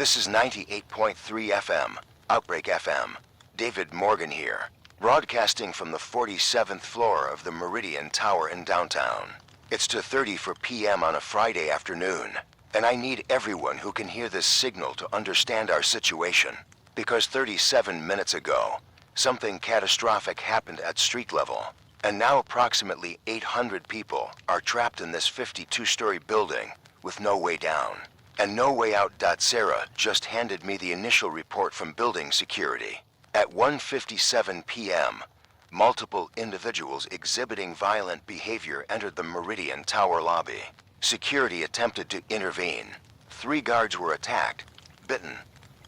This is 98.3 FM, Outbreak FM. David Morgan here, broadcasting from the 47th floor of the Meridian Tower in downtown. It's 2:30 p.m. on a Friday afternoon, and I need everyone who can hear this signal to understand our situation. Because 37 minutes ago, something catastrophic happened at street level, and now approximately 800 people are trapped in this 52-story building with no way down and no way out. Sarah just handed me the initial report from building security. At 1:57 p.m., multiple individuals exhibiting violent behavior entered the Meridian Tower lobby. Security attempted to intervene. 3 guards were attacked, bitten.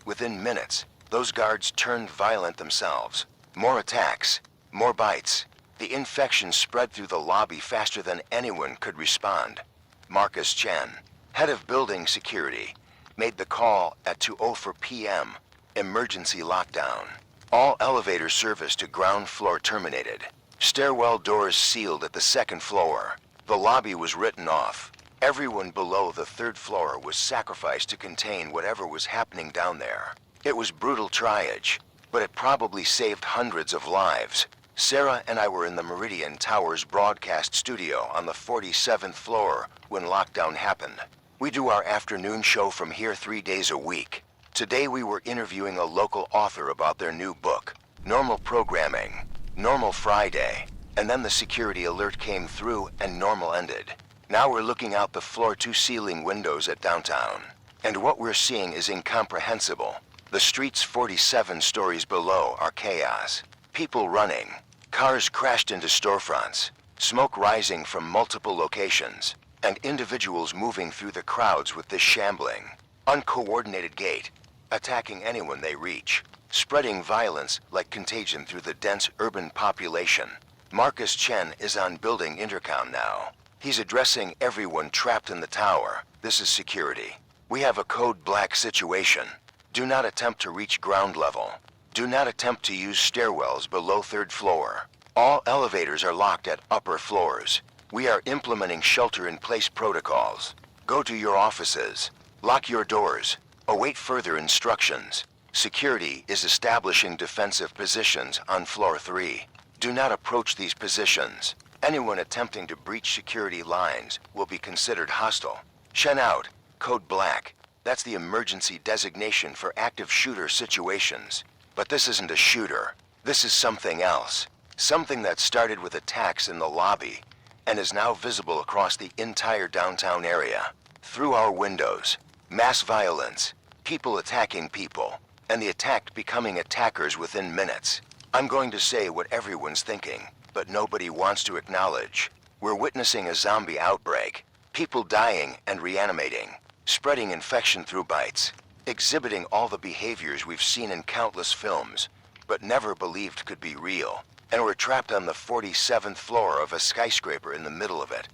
Within minutes, those guards turned violent themselves. More attacks, more bites. The infection spread through the lobby faster than anyone could respond. Marcus Chen, head of building security, made the call at 2:04 p.m. Emergency lockdown. All elevator service to ground floor terminated. Stairwell doors sealed at the 2nd floor. The lobby was written off. Everyone below the 3rd floor was sacrificed to contain whatever was happening down there. It was brutal triage, but it probably saved hundreds of lives. Sarah and I were in the Meridian Tower's broadcast studio on the 47th floor when lockdown happened. We do our afternoon show from here 3 days a week. Today we were interviewing a local author about their new book, Normal Programming, Normal Friday, and then the security alert came through and normal ended. Now we're looking out the floor-to-ceiling windows at downtown, and what we're seeing is incomprehensible. The streets 47 stories below are chaos. People running, cars crashed into storefronts, smoke rising from multiple locations, and individuals moving through the crowds with this shambling, uncoordinated gait, attacking anyone they reach, spreading violence like contagion through the dense urban population. Marcus Chen is on building intercom now. He's addressing everyone trapped in the tower. This is security. We have a code black situation. Do not attempt to reach ground level. Do not attempt to use stairwells below 3rd floor. All elevators are locked at upper floors. We are implementing shelter-in-place protocols. Go to your offices. Lock your doors. Await further instructions. Security is establishing defensive positions on floor 3. Do not approach these positions. Anyone attempting to breach security lines will be considered hostile. Shen out. Code black. That's the emergency designation for active shooter situations. But this isn't a shooter. This is something else. Something that started with attacks in the lobby and is now visible across the entire downtown area. Through our windows, mass violence, people attacking people, and the attacked becoming attackers within minutes. I'm going to say what everyone's thinking, but nobody wants to acknowledge. We're witnessing a zombie outbreak. People dying and reanimating, spreading infection through bites, exhibiting all the behaviors we've seen in countless films, but never believed could be real. And we're trapped on the 47th floor of a skyscraper in the middle of it.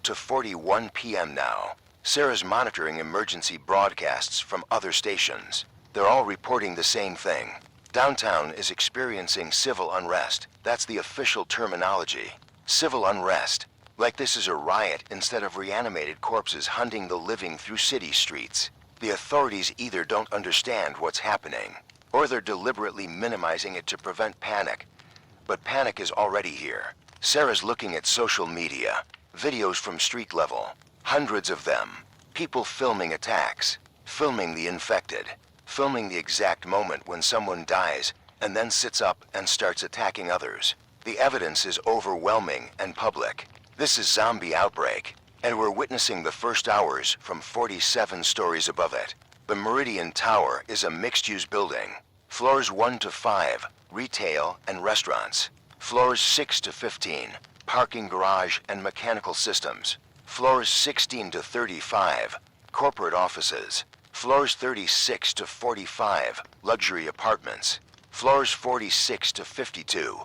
2:41 p.m. now. Sarah's monitoring emergency broadcasts from other stations. They're all reporting the same thing. Downtown is experiencing civil unrest. That's the official terminology. Civil unrest. Like this is a riot instead of reanimated corpses hunting the living through city streets. The authorities either don't understand what's happening, or they're deliberately minimizing it to prevent panic. But panic is already here. Sarah's looking at social media, videos from street level, hundreds of them. People filming attacks, filming the infected, filming the exact moment when someone dies and then sits up and starts attacking others. The evidence is overwhelming and public. This is zombie outbreak, and we're witnessing the first hours from 47 stories above it. The Meridian Tower is a mixed-use building. Floors 1 to 5, retail and restaurants. Floors 6 to 15, parking garage and mechanical systems. Floors 16 to 35, corporate offices. Floors 36 to 45, luxury apartments. Floors 46 to 52,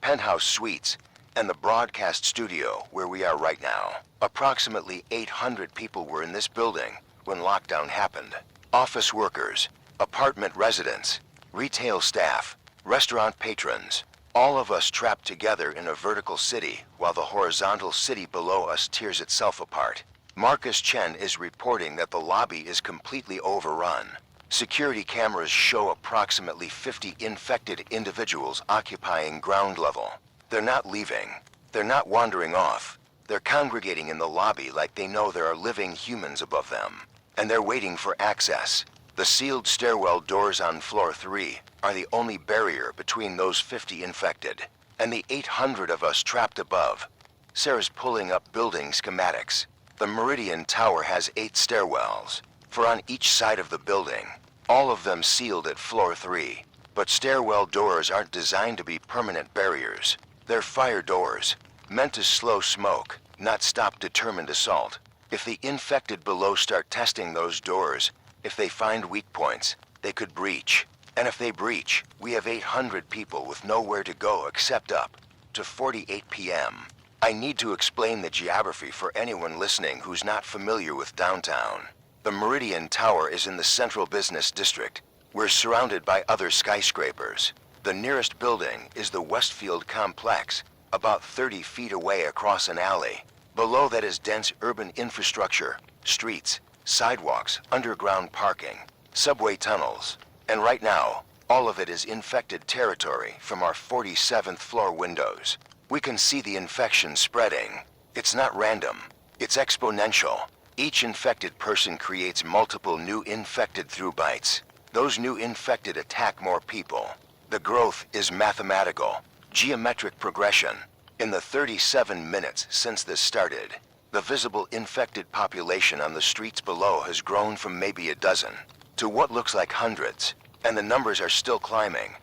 penthouse suites, and the broadcast studio where we are right now. Approximately 800 people were in this building when lockdown happened. Office workers, apartment residents, retail staff, restaurant patrons, all of us trapped together in a vertical city while the horizontal city below us tears itself apart. Marcus Chen is reporting that the lobby is completely overrun. Security cameras show approximately 50 infected individuals occupying ground level. They're not leaving. They're not wandering off. They're congregating in the lobby like they know there are living humans above them. And they're waiting for access. The sealed stairwell doors on floor 3 are the only barrier between those 50 infected and the 800 of us trapped above. Sarah's pulling up building schematics. The Meridian Tower has 8 stairwells, 4 on each side of the building, all of them sealed at floor 3. But stairwell doors aren't designed to be permanent barriers. They're fire doors, meant to slow smoke, not stop determined assault. If the infected below start testing those doors, if they find weak points, they could breach. And if they breach, we have 800 people with nowhere to go except up to 48 p.m. I need to explain the geography for anyone listening who's not familiar with downtown. The Meridian Tower is in the central business district. We're surrounded by other skyscrapers. The nearest building is the Westfield complex, about 30 feet away across an alley. Below that is dense urban infrastructure, streets, sidewalks, underground parking, subway tunnels. And right now, all of it is infected territory from our 47th floor windows. We can see the infection spreading. It's not random. It's exponential. Each infected person creates multiple new infected through bites. Those new infected attack more people. The growth is mathematical, geometric progression. In the 37 minutes since this started, the visible infected population on the streets below has grown from maybe a dozen to what looks like hundreds, and the numbers are still climbing.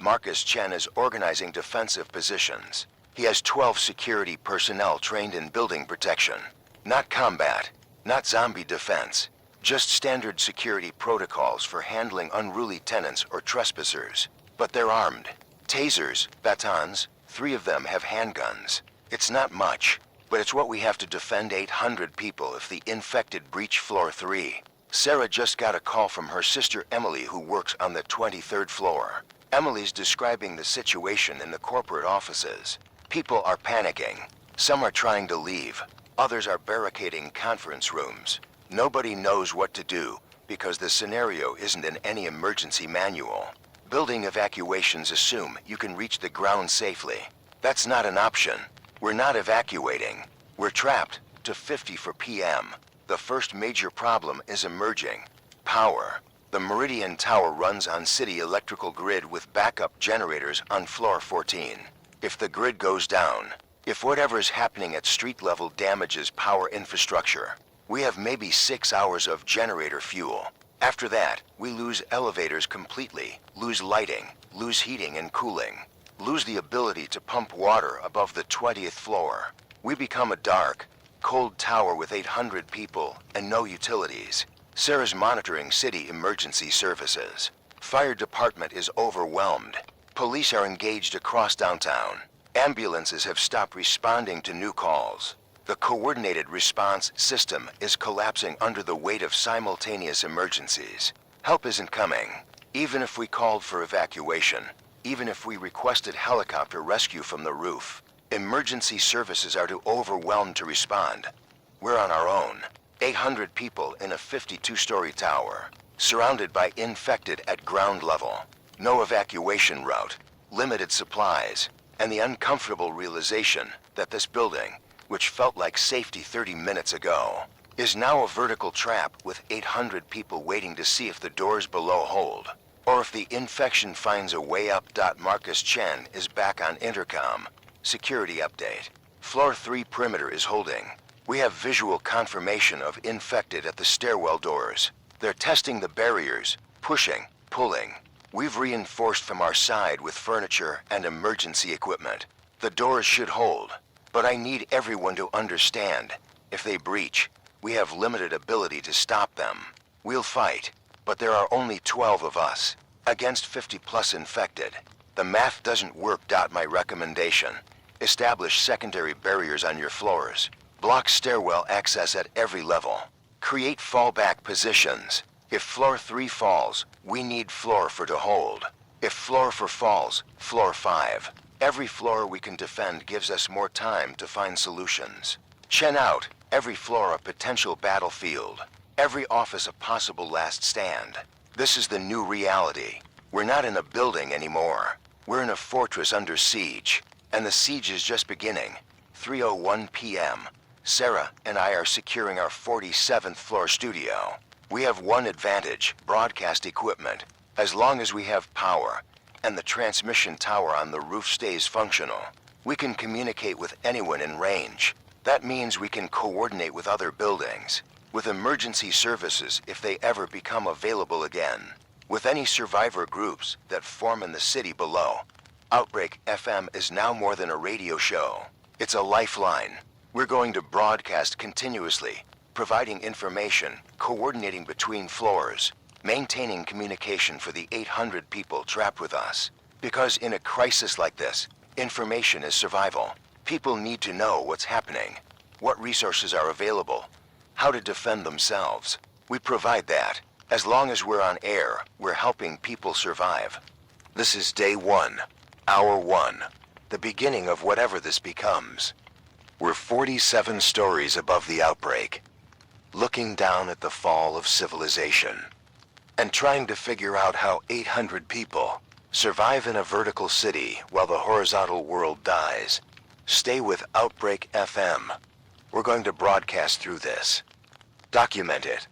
Marcus Chen is organizing defensive positions. He has 12 security personnel trained in building protection. Not combat, not zombie defense, just standard security protocols for handling unruly tenants or trespassers. But they're armed. Tasers, batons, 3 of them have handguns. It's not much, but it's what we have to defend 800 people if the infected breach floor 3. Sarah just got a call from her sister Emily, who works on the 23rd floor. Emily's describing the situation in the corporate offices. People are panicking. Some are trying to leave. Others are barricading conference rooms. Nobody knows what to do because the scenario isn't in any emergency manual. Building evacuations assume you can reach the ground safely. That's not an option. We're not evacuating. We're trapped to 50 for PM. The first major problem is emerging: power. The Meridian Tower runs on city electrical grid with backup generators on floor 14. If the grid goes down, if whatever's happening at street level damages power infrastructure, we have maybe 6 hours of generator fuel. After that, we lose elevators completely, lose lighting, lose heating and cooling, lose the ability to pump water above the 20th floor. We become a dark, cold tower with 800 people and no utilities. Sarah's monitoring city emergency services. Fire department is overwhelmed. Police are engaged across downtown. Ambulances have stopped responding to new calls. The coordinated response system is collapsing under the weight of simultaneous emergencies. Help isn't coming. Even if we called for evacuation, even if we requested helicopter rescue from the roof, emergency services are too overwhelmed to respond. We're on our own. 800 people in a 52-story tower, surrounded by infected at ground level. No evacuation route, limited supplies, and the uncomfortable realization that this building, which felt like safety 30 minutes ago, is now a vertical trap with 800 people waiting to see if the doors below hold, or if the infection finds a way up. Marcus Chen is back on intercom. Security update. Floor 3 perimeter is holding. We have visual confirmation of infected at the stairwell doors. They're testing the barriers, pushing, pulling. We've reinforced from our side with furniture and emergency equipment. The doors should hold, but I need everyone to understand. If they breach, we have limited ability to stop them. We'll fight, but there are only 12 of us, against 50 plus infected. The math doesn't work. My recommendation: establish secondary barriers on your floors. Block stairwell access at every level. Create fallback positions. If floor 3 falls, we need floor 4 to hold. If floor 4 falls, floor 5. Every floor we can defend gives us more time to find solutions. Chen out. Every floor a potential battlefield. Every office a possible last stand. This is the new reality. We're not in a building anymore. We're in a fortress under siege, and the siege is just beginning. 3:01 p.m. Sarah and I are securing our 47th floor studio. We have one advantage: broadcast equipment. As long as we have power, and the transmission tower on the roof stays functional, we can communicate with anyone in range. That means we can coordinate with other buildings, with emergency services if they ever become available again, with any survivor groups that form in the city below. Outbreak FM is now more than a radio show. It's a lifeline. We're going to broadcast continuously, providing information, coordinating between floors, maintaining communication for the 800 people trapped with us. Because in a crisis like this, information is survival. People need to know what's happening, what resources are available, how to defend themselves. We provide that. As long as we're on air, we're helping people survive. This is day 1, hour 1, the beginning of whatever this becomes. We're 47 stories above the outbreak, looking down at the fall of civilization, and trying to figure out how 800 people survive in a vertical city while the horizontal world dies. Stay with Outbreak FM. We're going to broadcast through this. Document it.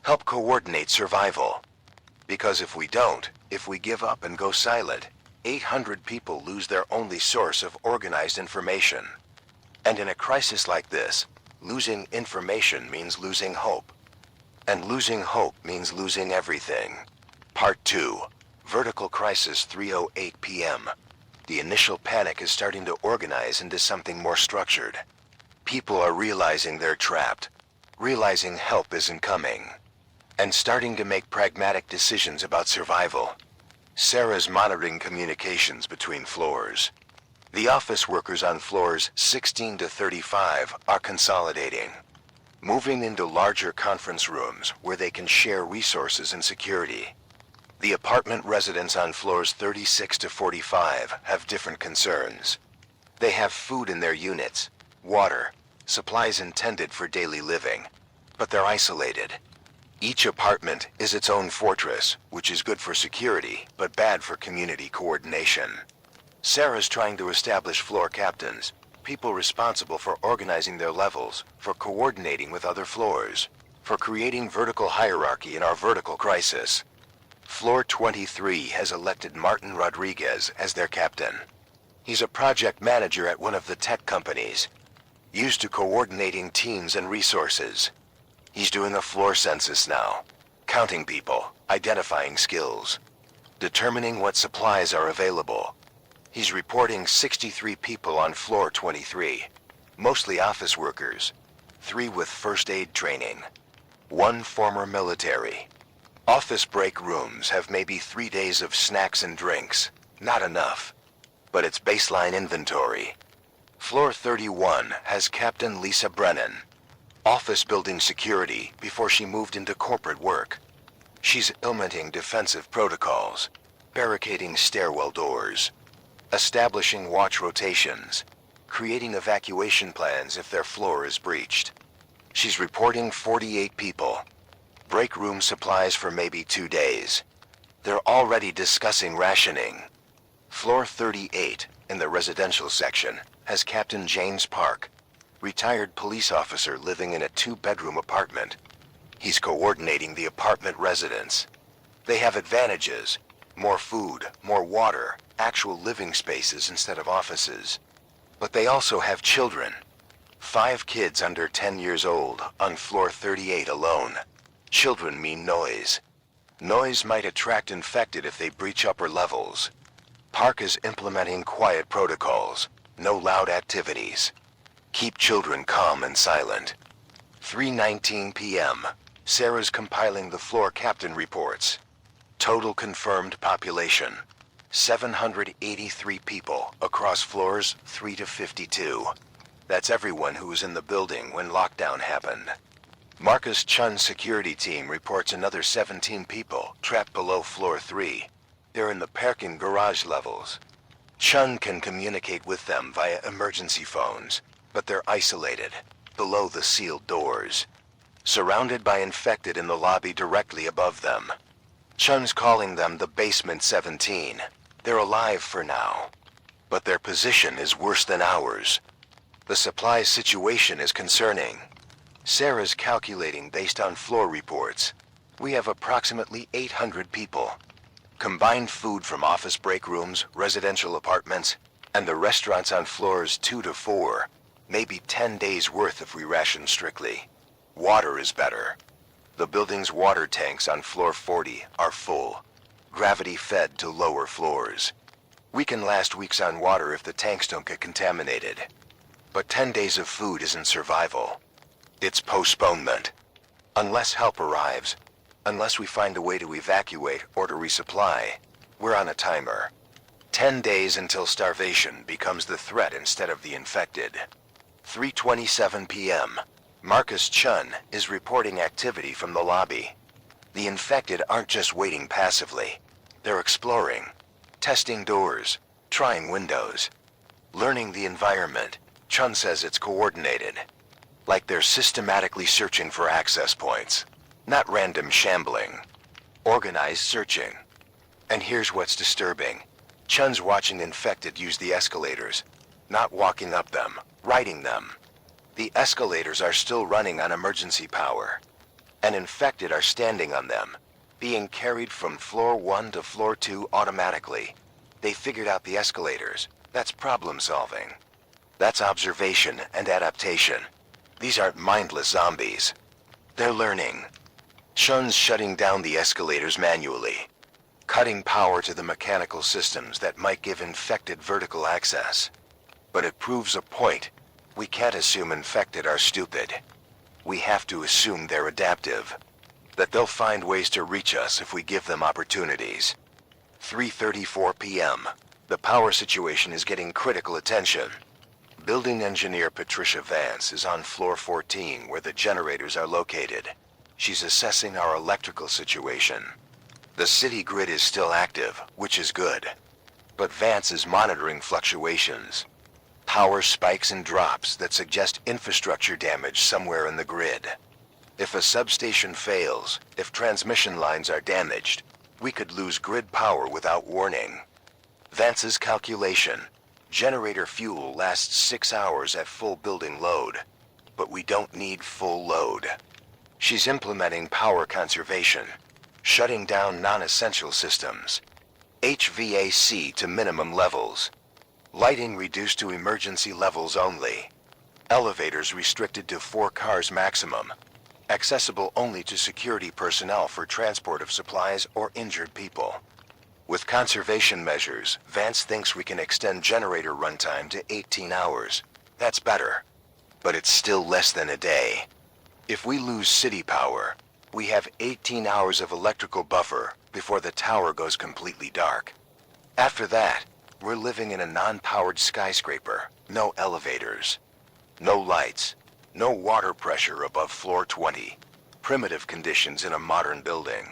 Help coordinate survival. Because if we don't, if we give up and go silent, 800 people lose their only source of organized information. And in a crisis like this, losing information means losing hope. And losing hope means losing everything. Part 2. Vertical Crisis, 3:08 p.m. The initial panic is starting to organize into something more structured. People are realizing they're trapped, realizing help isn't coming, and starting to make pragmatic decisions about survival. Sarah's monitoring communications between floors. The office workers on floors 16 to 35 are consolidating, moving into larger conference rooms where they can share resources and security. The apartment residents on floors 36 to 45 have different concerns. They have food in their units, water, supplies intended for daily living, but they're isolated. Each apartment is its own fortress, which is good for security, but bad for community coordination. Sarah's trying to establish floor captains, people responsible for organizing their levels, for coordinating with other floors, for creating vertical hierarchy in our vertical crisis. Floor 23 has elected Martin Rodriguez as their captain. He's a project manager at one of the tech companies, used to coordinating teams and resources. He's doing a floor census now, counting people, identifying skills, determining what supplies are available. He's reporting 63 people on floor 23, mostly office workers, 3 with first aid training, 1 former military. Office break rooms have maybe 3 days of snacks and drinks. Not enough, but it's baseline inventory. Floor 31 has Captain Lisa Brennan, office building security before she moved into corporate work. She's implementing defensive protocols, barricading stairwell doors, establishing watch rotations, creating evacuation plans if their floor is breached. She's reporting 48 people. Break room supplies for maybe 2 days. They're already discussing rationing. Floor 38, in the residential section, has Captain James Park, retired police officer living in a 2-bedroom apartment. He's coordinating the apartment residents. They have advantages: more food, more water, actual living spaces instead of offices. But they also have children. 5 kids under 10 years old on floor 38 alone. Children mean noise. Noise might attract infected if they breach upper levels. Park is implementing quiet protocols, no loud activities. Keep children calm and silent. 3:19 p.m. Sarah's compiling the floor captain reports. Total confirmed population: 783 people across floors 3 to 52. That's everyone who was in the building when lockdown happened. Marcus Chun's security team reports another 17 people trapped below floor 3. They're in the parking garage levels. Chun can communicate with them via emergency phones, but they're isolated, below the sealed doors, surrounded by infected in the lobby directly above them. Chun's calling them the Basement 17. They're alive for now. But their position is worse than ours. The supply situation is concerning. Sarah's calculating based on floor reports. We have approximately 800 people. Combined food from office break rooms, residential apartments, and the restaurants on floors 2 to 4. Maybe 10 days worth if we ration strictly. Water is better. The building's water tanks on floor 40 are full. Gravity fed to lower floors. We can last weeks on water if the tanks don't get contaminated. But 10 days of food isn't survival. It's postponement. Unless help arrives, unless we find a way to evacuate or to resupply, we're on a timer. 10 days until starvation becomes the threat instead of the infected. 3:27 p.m. Marcus Chun is reporting activity from the lobby. The infected aren't just waiting passively. They're exploring, testing doors, trying windows, learning the environment. Chun says it's coordinated. Like they're systematically searching for access points. Not random shambling. Organized searching. And here's what's disturbing. Chun's watching infected use the escalators. Not walking up them, riding them. The escalators are still running on emergency power. And infected are standing on them, being carried from floor 1 to floor 2 automatically. They figured out the escalators. That's problem solving. That's observation and adaptation. These aren't mindless zombies. They're learning. Chun's shutting down the escalators manually, cutting power to the mechanical systems that might give infected vertical access. But it proves a point. We can't assume infected are stupid. We have to assume they're adaptive. That they'll find ways to reach us if we give them opportunities. 3:34 p.m. The power situation is getting critical attention. Building engineer Patricia Vance is on floor 14 where the generators are located. She's assessing our electrical situation. The city grid is still active, which is good. But Vance is monitoring fluctuations. Power spikes and drops that suggest infrastructure damage somewhere in the grid. If a substation fails, if transmission lines are damaged, we could lose grid power without warning. Vance's calculation. Generator fuel lasts 6 hours at full building load, but we don't need full load. She's implementing power conservation, shutting down non-essential systems, HVAC to minimum levels, lighting reduced to emergency levels only, elevators restricted to 4 cars maximum, accessible only to security personnel for transport of supplies or injured people. With conservation measures, Vance thinks we can extend generator runtime to 18 hours. That's better. But it's still less than a day. If we lose city power, we have 18 hours of electrical buffer before the tower goes completely dark. After that, we're living in a non-powered skyscraper. No elevators. No lights. No water pressure above floor 20. Primitive conditions in a modern building.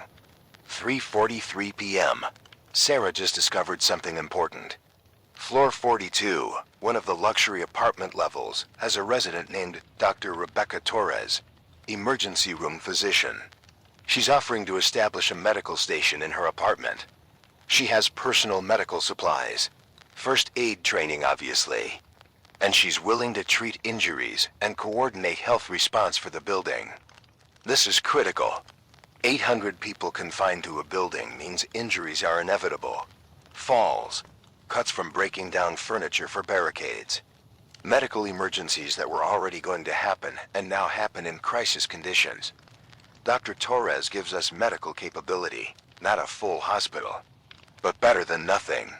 3:43 p.m. Sarah just discovered something important. Floor 42, one of the luxury apartment levels, has a resident named Dr. Rebecca Torres, emergency room physician. She's offering to establish a medical station in her apartment. She has personal medical supplies, first aid training obviously, and she's willing to treat injuries and coordinate health response for the building. This is critical. 800 people confined to a building means injuries are inevitable. Falls, cuts from breaking down furniture for barricades. Medical emergencies that were already going to happen and now happen in crisis conditions. Dr. Torres gives us medical capability, not a full hospital. But better than nothing.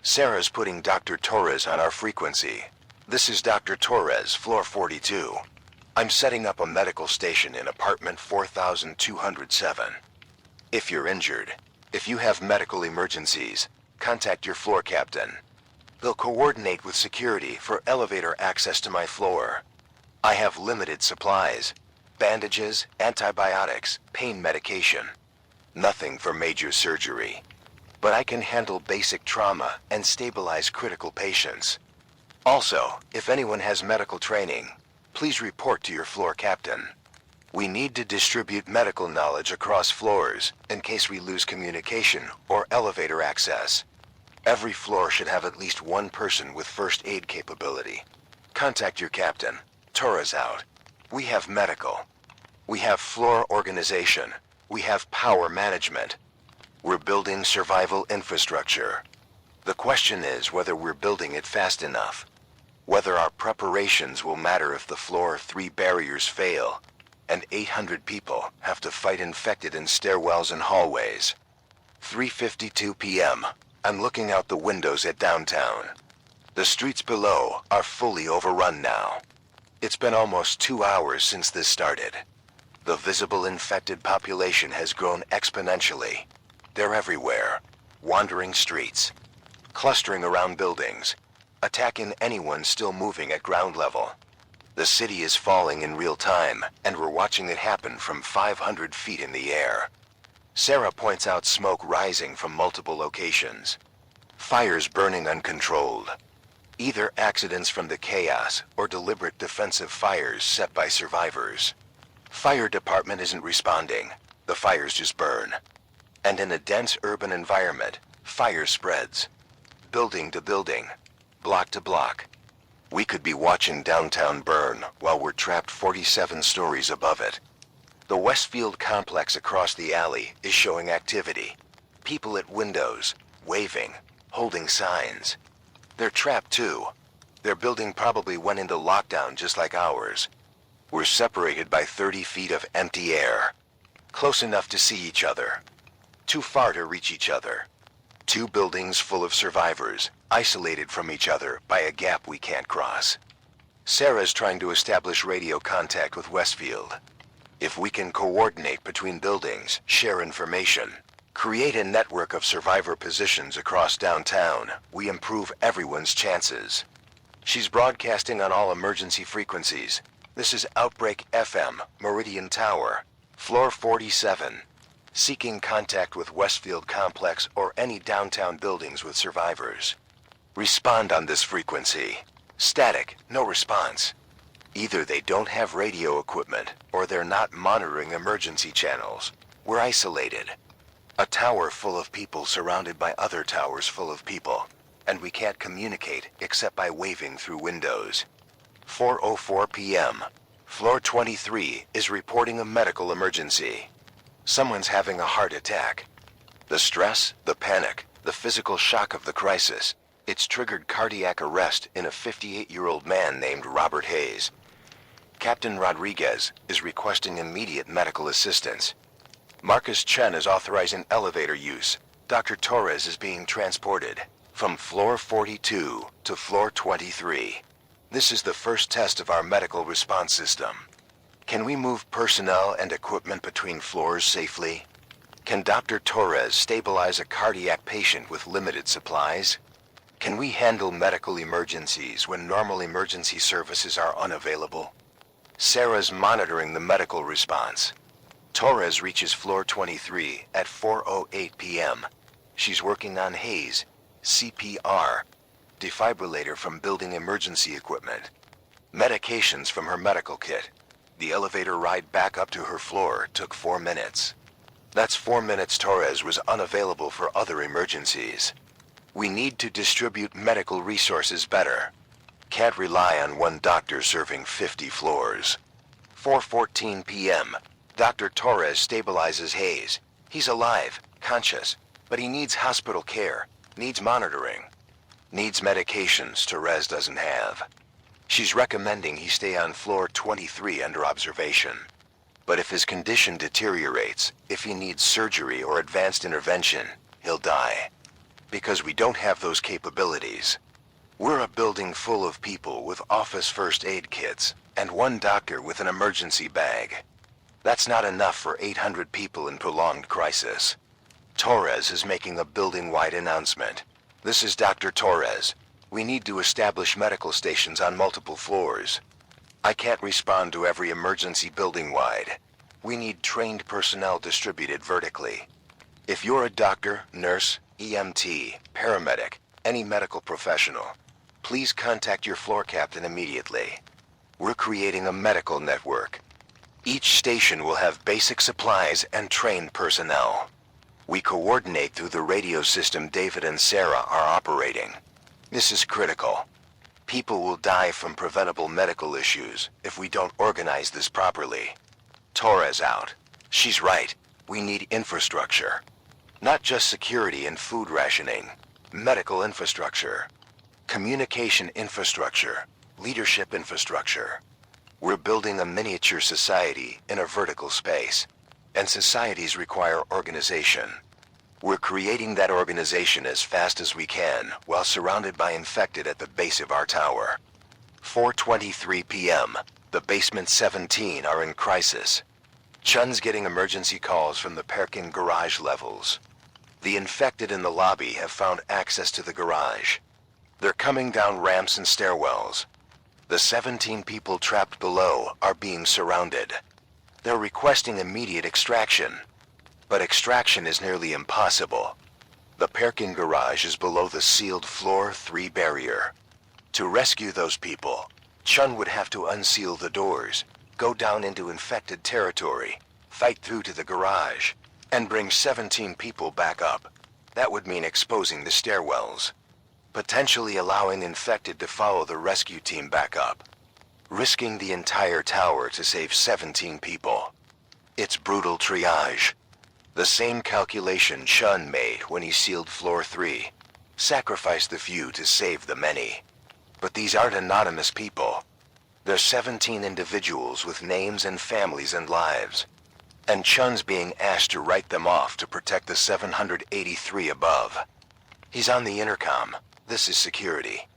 Sarah's putting Dr. Torres on our frequency. This is Dr. Torres, floor 42. I'm setting up a medical station in apartment 4207. If you're injured, if you have medical emergencies, contact your floor captain. They'll coordinate with security for elevator access to my floor. I have limited supplies. Bandages, antibiotics, pain medication. Nothing for major surgery. But I can handle basic trauma and stabilize critical patients. Also, if anyone has medical training, please report to your floor captain. We need to distribute medical knowledge across floors in case we lose communication or elevator access. Every floor should have at least one person with first aid capability. Contact your captain. Torres out. We have medical. We have floor organization. We have power management. We're building survival infrastructure. The question is whether we're building it fast enough. Whether our preparations will matter if the floor 3 barriers fail, and 800 people have to fight infected in stairwells and hallways. 3:52 p.m. I'm looking out the windows at downtown. The streets below are fully overrun now. It's been almost 2 hours since this started. The visible infected population has grown exponentially. They're everywhere, wandering streets, clustering around buildings, attacking anyone still moving at ground level. The city is falling in real time, and we're watching it happen from 500 feet in the air. Sarah points out smoke rising from multiple locations. Fires burning uncontrolled. Either accidents from the chaos or deliberate defensive fires set by survivors. Fire department isn't responding. The fires just burn. And in a dense urban environment, fire spreads. Building to building. Block to block. We could be watching downtown burn while we're trapped 47 stories above it. The Westfield complex across the alley is showing activity. People at windows, waving, holding signs. They're trapped too. Their building probably went into lockdown just like ours. We're separated by 30 feet of empty air. Close enough to see each other. Too far to reach each other. 2 buildings full of survivors, isolated from each other by a gap we can't cross. Sarah's trying to establish radio contact with Westfield. If we can coordinate between buildings, share information, create a network of survivor positions across downtown, we improve everyone's chances. She's broadcasting on all emergency frequencies. This is Outbreak FM, Meridian Tower, floor 47. Seeking contact with Westfield Complex or any downtown buildings with survivors. Respond on this frequency. Static, no response. Either they don't have radio equipment, or they're not monitoring emergency channels. We're isolated. A tower full of people surrounded by other towers full of people, and we can't communicate except by waving through windows. 4:04 p.m. Floor 23 is reporting a medical emergency. Someone's having a heart attack. The stress, the panic, the physical shock of the crisis, it's triggered cardiac arrest in a 58-year-old man named Robert Hayes. Captain Rodriguez is requesting immediate medical assistance. Marcus Chen is authorizing elevator use. Dr. Torres is being transported from floor 42 to floor 23. This is the first test of our medical response system. Can we move personnel and equipment between floors safely? Can Dr. Torres stabilize a cardiac patient with limited supplies? Can we handle medical emergencies when normal emergency services are unavailable? Sarah's monitoring the medical response. Torres reaches floor 23 at 4:08 p.m. She's working on Hayes, CPR, defibrillator from building emergency equipment, medications from her medical kit. The elevator ride back up to her floor took 4 minutes. That's 4 minutes Torres was unavailable for other emergencies. We need to distribute medical resources better. Can't rely on one doctor serving 50 floors. 4:14 p.m. Dr. Torres stabilizes Hayes. He's alive, conscious, but he needs hospital care, needs monitoring, needs medications Torres doesn't have. She's recommending he stay on floor 23 under observation. But if his condition deteriorates, if he needs surgery or advanced intervention, he'll die. Because we don't have those capabilities. We're a building full of people with office first aid kits, and one doctor with an emergency bag. That's not enough for 800 people in prolonged crisis. Torres is making a building-wide announcement. This is Dr. Torres. We need to establish medical stations on multiple floors. I can't respond to every emergency building-wide. We need trained personnel distributed vertically. If you're a doctor, nurse, EMT, paramedic, any medical professional, please contact your floor captain immediately. We're creating a medical network. Each station will have basic supplies and trained personnel. We coordinate through the radio system David and Sarah are operating. This is critical. People will die from preventable medical issues if we don't organize this properly. Torres out. She's right. We need infrastructure. Not just security and food rationing. Medical infrastructure. Communication infrastructure. Leadership infrastructure. We're building a miniature society in a vertical space. And societies require organization. We're creating that organization as fast as we can while surrounded by infected at the base of our tower. 4:23 p.m. The basement 17 are in crisis. Chun's getting emergency calls from the parking garage levels. The infected in the lobby have found access to the garage. They're coming down ramps and stairwells. The 17 people trapped below are being surrounded. They're requesting immediate extraction. But extraction is nearly impossible. The parking garage is below the sealed floor 3 barrier. To rescue those people, Chun would have to unseal the doors, go down into infected territory, fight through to the garage, and bring 17 people back up. That would mean exposing the stairwells, potentially allowing infected to follow the rescue team back up, risking the entire tower to save 17 people. It's brutal triage. The same calculation Chun made when he sealed floor 3. Sacrifice the few to save the many. But these aren't anonymous people. They're 17 individuals with names and families and lives. And Chun's being asked to write them off to protect the 783 above. He's on the intercom. This is security.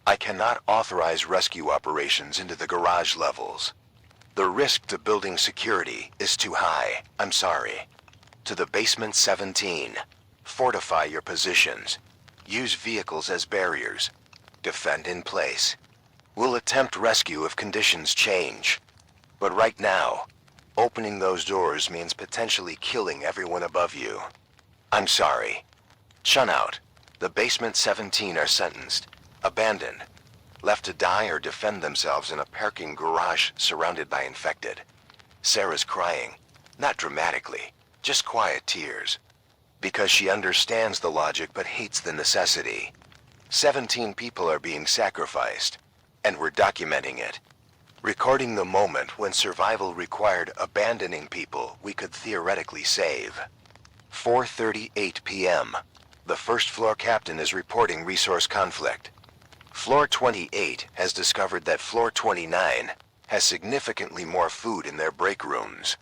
I cannot authorize rescue operations into the garage levels. The risk to building security is too high. I'm sorry. To the basement 17. Fortify your positions. Use vehicles as barriers. Defend in place. We'll attempt rescue if conditions change. But right now, opening those doors means potentially killing everyone above you. I'm sorry. Chun out. The basement 17 are sentenced. Abandoned. Left to die or defend themselves in a parking garage surrounded by infected. Sarah's crying. Not dramatically. Just quiet tears. Because she understands the logic but hates the necessity. 17 people are being sacrificed, and we're documenting it. Recording the moment when survival required abandoning people we could theoretically save. 4:38 p.m. The first floor captain is reporting resource conflict. Floor 28 has discovered that floor 29 has significantly more food in their break rooms.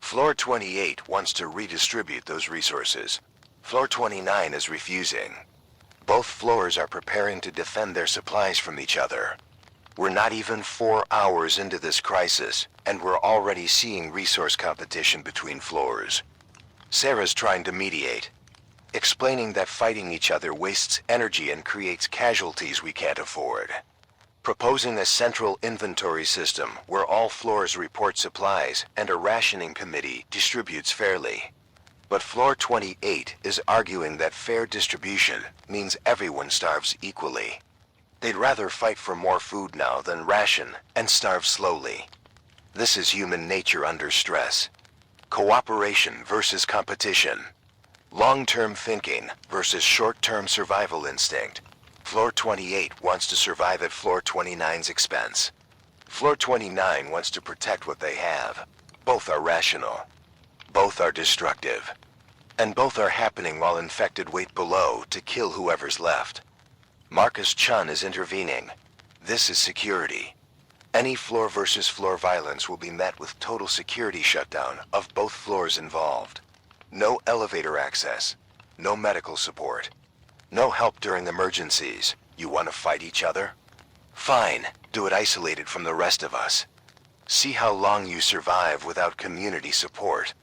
Floor 28 wants to redistribute those resources. Floor 29 is refusing. Both floors are preparing to defend their supplies from each other. We're not even 4 hours into this crisis, and we're already seeing resource competition between floors. Sarah's trying to mediate, explaining that fighting each other wastes energy and creates casualties we can't afford. Proposing a central inventory system where all floors report supplies and a rationing committee distributes fairly. But floor 28 is arguing that fair distribution means everyone starves equally. They'd rather fight for more food now than ration and starve slowly. This is human nature under stress. Cooperation versus competition. Long-term thinking versus short-term survival instinct. Floor 28 wants to survive at floor 29's expense. Floor 29 wants to protect what they have. Both are rational. Both are destructive. And both are happening while infected wait below to kill whoever's left. Marcus Chun is intervening. This is security. Any floor versus floor violence will be met with total security shutdown of both floors involved. No elevator access. No medical support. No help during emergencies. You want to fight each other? Fine. Do it isolated from the rest of us. See how long you survive without community support.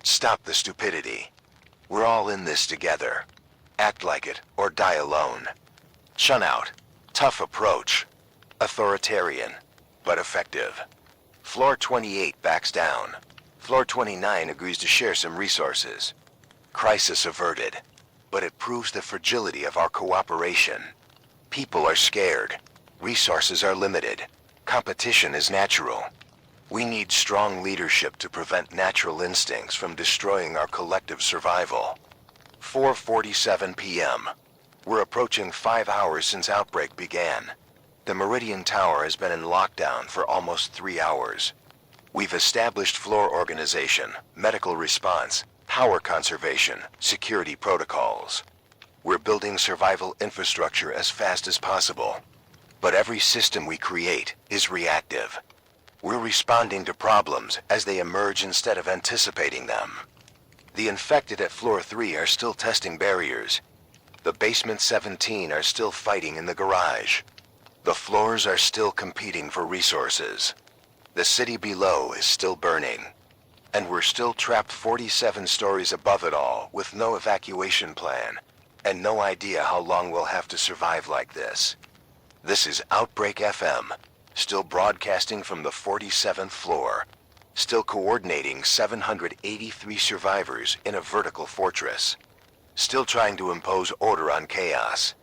Stop the stupidity. We're all in this together. Act like it, or die alone. Chun out. Tough approach. Authoritarian, but effective. Floor 28 backs down. Floor 29 agrees to share some resources. Crisis averted. But it proves the fragility of our cooperation. People are scared. Resources are limited. Competition is natural. We need strong leadership to prevent natural instincts from destroying our collective survival. 4:47 p.m. We're approaching 5 hours since Outbreak began. The Meridian Tower has been in lockdown for almost 3 hours. We've established floor organization, medical response, power conservation, security protocols. We're building survival infrastructure as fast as possible. But every system we create is reactive. We're responding to problems as they emerge instead of anticipating them. The infected at floor 3 are still testing barriers. The basement 17 are still fighting in the garage. The floors are still competing for resources. The city below is still burning. And we're still trapped 47 stories above it all with no evacuation plan and no idea how long we'll have to survive like this. This is Outbreak FM, still broadcasting from the 47th floor, still coordinating 783 survivors in a vertical fortress, still trying to impose order on chaos.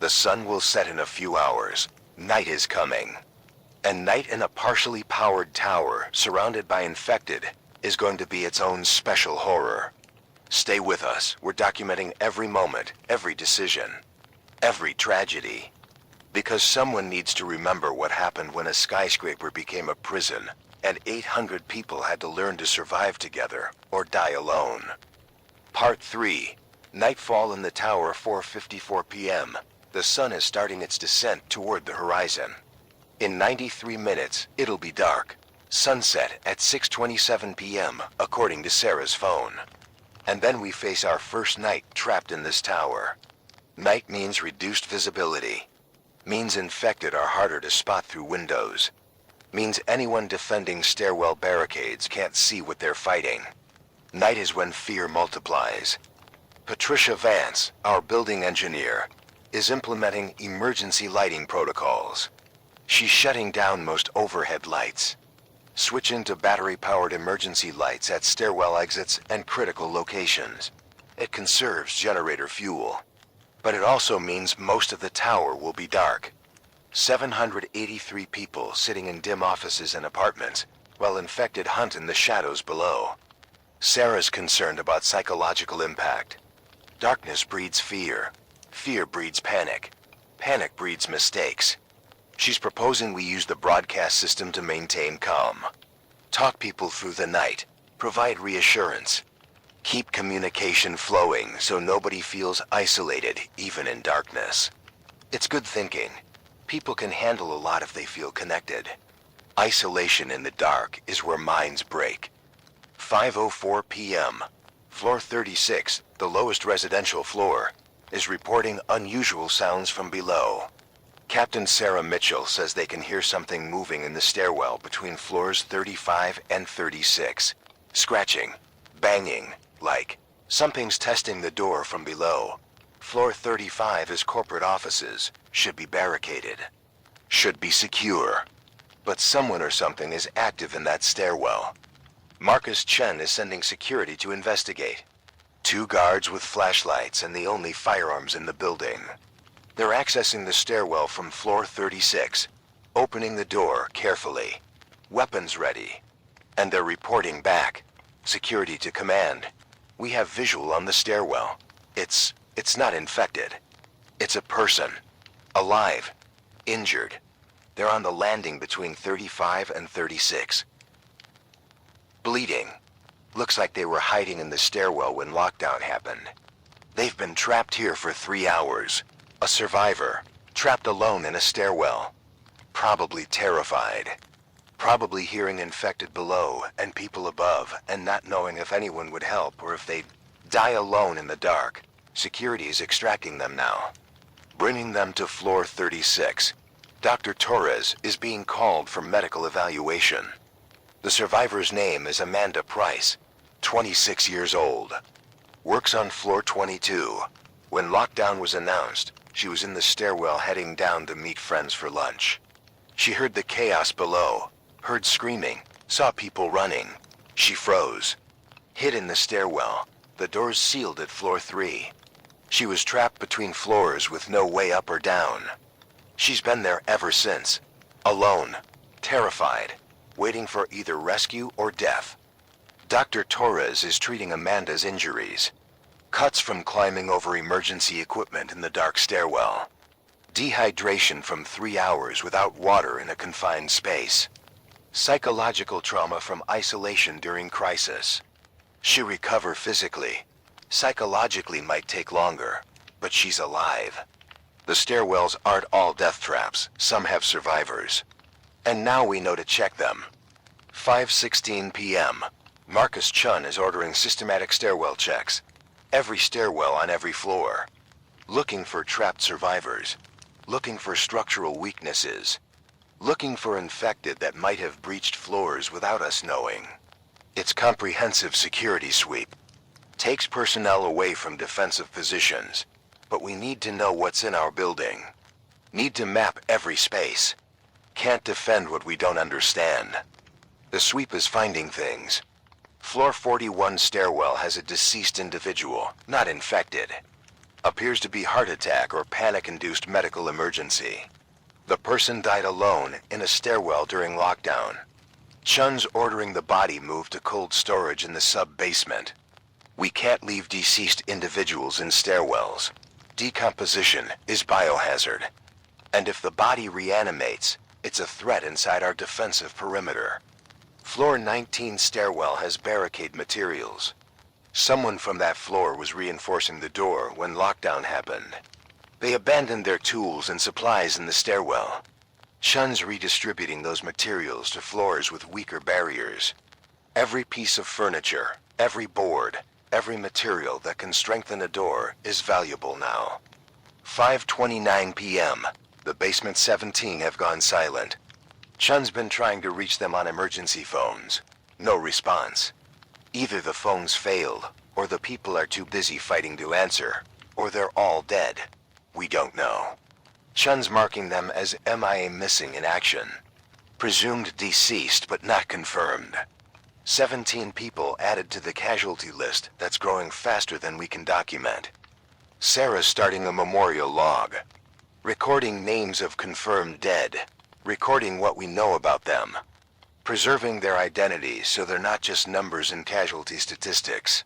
The sun will set in a few hours. Night is coming. And night in a partially powered tower surrounded by infected is going to be its own special horror. Stay with us. We're documenting every moment, every decision, every tragedy. Because someone needs to remember what happened when a skyscraper became a prison and 800 people had to learn to survive together or die alone. Part 3. Nightfall in the tower, 4:54 p.m. The sun is starting its descent toward the horizon. In 93 minutes, it'll be dark. Sunset at 6:27 p.m., according to Sarah's phone. And then we face our first night trapped in this tower. Night means reduced visibility. Means infected are harder to spot through windows. Means anyone defending stairwell barricades can't see what they're fighting. Night is when fear multiplies. Patricia Vance, our building engineer, is implementing emergency lighting protocols. She's shutting down most overhead lights, switching to battery-powered emergency lights at stairwell exits and critical locations. It conserves generator fuel. But it also means most of the tower will be dark. 783 people sitting in dim offices and apartments, while infected hunt in the shadows below. Sarah's concerned about psychological impact. Darkness breeds fear. Fear breeds panic. Panic breeds mistakes. She's proposing we use the broadcast system to maintain calm. Talk people through the night. Provide reassurance. Keep communication flowing so nobody feels isolated, even in darkness. It's good thinking. People can handle a lot if they feel connected. Isolation in the dark is where minds break. 5:04 p.m. Floor 36, the lowest residential floor, is reporting unusual sounds from below. Captain Sarah Mitchell says they can hear something moving in the stairwell between floors 35 and 36. Scratching, banging, like something's testing the door from below. Floor 35 is corporate offices, should be barricaded, should be secure. But someone or something is active in that stairwell. Marcus Chen is sending security to investigate. 2 guards with flashlights and the only firearms in the building. They're accessing the stairwell from floor 36, opening the door carefully. Weapons ready. And they're reporting back. Security to command. We have visual on the stairwell. It's not infected. It's a person. Alive. Injured. They're on the landing between 35 and 36. Bleeding. Looks like they were hiding in the stairwell when lockdown happened. They've been trapped here for 3 hours. A survivor. Trapped alone in a stairwell. Probably terrified. Probably hearing infected below and people above and not knowing if anyone would help or if they'd die alone in the dark. Security is extracting them now. Bringing them to floor 36. Dr. Torres is being called for medical evaluation. The survivor's name is Amanda Price, 26 years old. Works on floor 22. When lockdown was announced, she was in the stairwell heading down to meet friends for lunch. She heard the chaos below, heard screaming, saw people running. She froze. Hid in the stairwell, the doors sealed at floor 3. She was trapped between floors with no way up or down. She's been there ever since. Alone. Terrified. waiting for either rescue or death. Dr. Torres is treating Amanda's injuries. Cuts from climbing over emergency equipment in the dark stairwell. Dehydration from 3 hours without water in a confined space. Psychological trauma from isolation during crisis. She recover physically. Psychologically might take longer, but she's alive. The stairwells aren't all death traps, some have survivors. And now we know to check them. 5:16 p.m. Marcus Chun is ordering systematic stairwell checks. Every stairwell on every floor. Looking for trapped survivors. Looking for structural weaknesses. Looking for infected that might have breached floors without us knowing. It's comprehensive security sweep. Takes personnel away from defensive positions. But we need to know what's in our building. Need to map every space. Can't defend what we don't understand. The sweep is finding things. Floor 41 stairwell has a deceased individual, not infected. Appears to be heart attack or panic-induced medical emergency. The person died alone in a stairwell during lockdown. Chun's ordering the body moved to cold storage in the sub-basement. We can't leave deceased individuals in stairwells. Decomposition is biohazard. And if the body reanimates, it's a threat inside our defensive perimeter. Floor 19 stairwell has barricade materials. Someone from that floor was reinforcing the door when lockdown happened. They abandoned their tools and supplies in the stairwell. Chun's redistributing those materials to floors with weaker barriers. Every piece of furniture, every board, every material that can strengthen a door is valuable now. 5:29 p.m. The basement 17 have gone silent. Chun's been trying to reach them on emergency phones. No response. Either the phones failed, or the people are too busy fighting to answer, or they're all dead. We don't know. Chun's marking them as MIA missing in action. Presumed deceased but not confirmed. 17 people added to the casualty list that's growing faster than we can document. Sarah's starting a memorial log. Recording names of confirmed dead. Recording what we know about them. Preserving their identities so they're not just numbers in casualty statistics.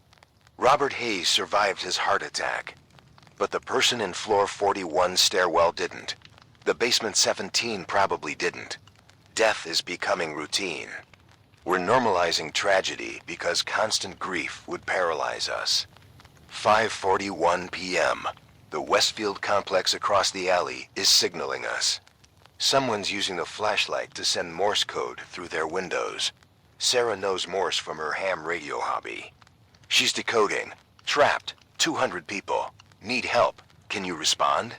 Robert Hayes survived his heart attack. But the person in floor 41 stairwell didn't. The basement 17 probably didn't. Death is becoming routine. We're normalizing tragedy because constant grief would paralyze us. 5:41 p.m. The Westfield complex across the alley is signaling us. Someone's using a flashlight to send Morse code through their windows. Sarah knows Morse from her ham radio hobby. She's decoding. Trapped. 200 people. Need help. Can you respond?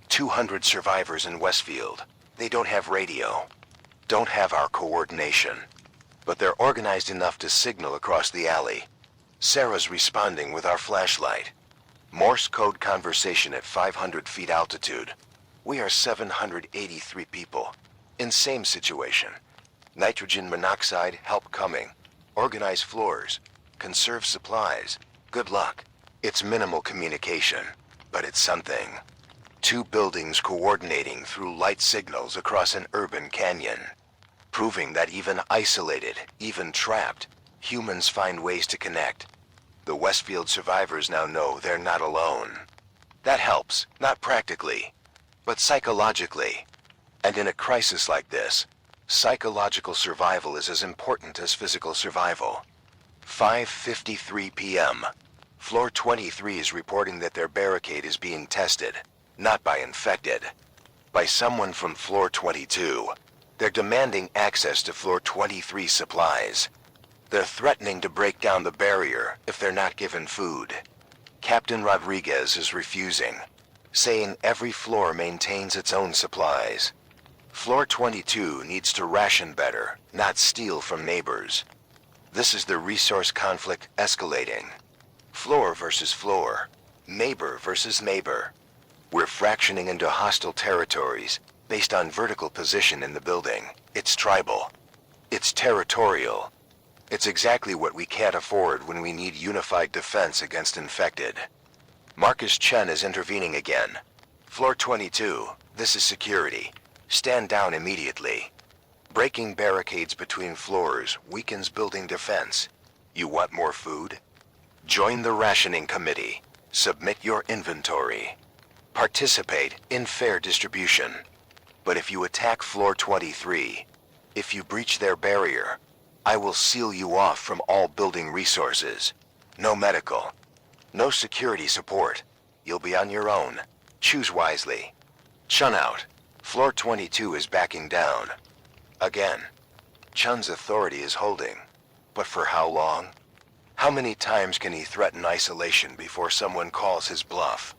200 survivors in Westfield. They don't have radio. Don't have our coordination. But they're organized enough to signal across the alley. Sarah's responding with our flashlight. Morse code conversation at 500 feet altitude. We are 783 people. In same situation. Nitrogen monoxide, help coming. Organize floors. Conserve supplies. Good luck. It's minimal communication, but it's something. 2 buildings coordinating through light signals across an urban canyon. Proving that even isolated, even trapped, humans find ways to connect. The Westfield survivors now know they're not alone. That helps, not practically, but psychologically. And in a crisis like this, psychological survival is as important as physical survival. 5:53 p.m. Floor 23 is reporting that their barricade is being tested, not by infected, by someone from floor 22. They're demanding access to floor 23 supplies. They're threatening to break down the barrier if they're not given food. Captain Rodriguez is refusing, saying every floor maintains its own supplies. Floor 22 needs to ration better, not steal from neighbors. This is the resource conflict escalating. Floor versus floor, neighbor versus neighbor. We're fractioning into hostile territories based on vertical position in the building. It's tribal. It's territorial. It's exactly what we can't afford when we need unified defense against infected. Marcus Chen is intervening again. Floor 22, this is security. Stand down immediately. Breaking barricades between floors weakens building defense. You want more food? Join the rationing committee. Submit your inventory. Participate in fair distribution. But if you attack floor 23, if you breach their barrier, I will seal you off from all building resources. No medical. No security support. You'll be on your own. Choose wisely. Chun out. Floor 22 is backing down. Again. Chun's authority is holding. But for how long? How many times can he threaten isolation before someone calls his bluff?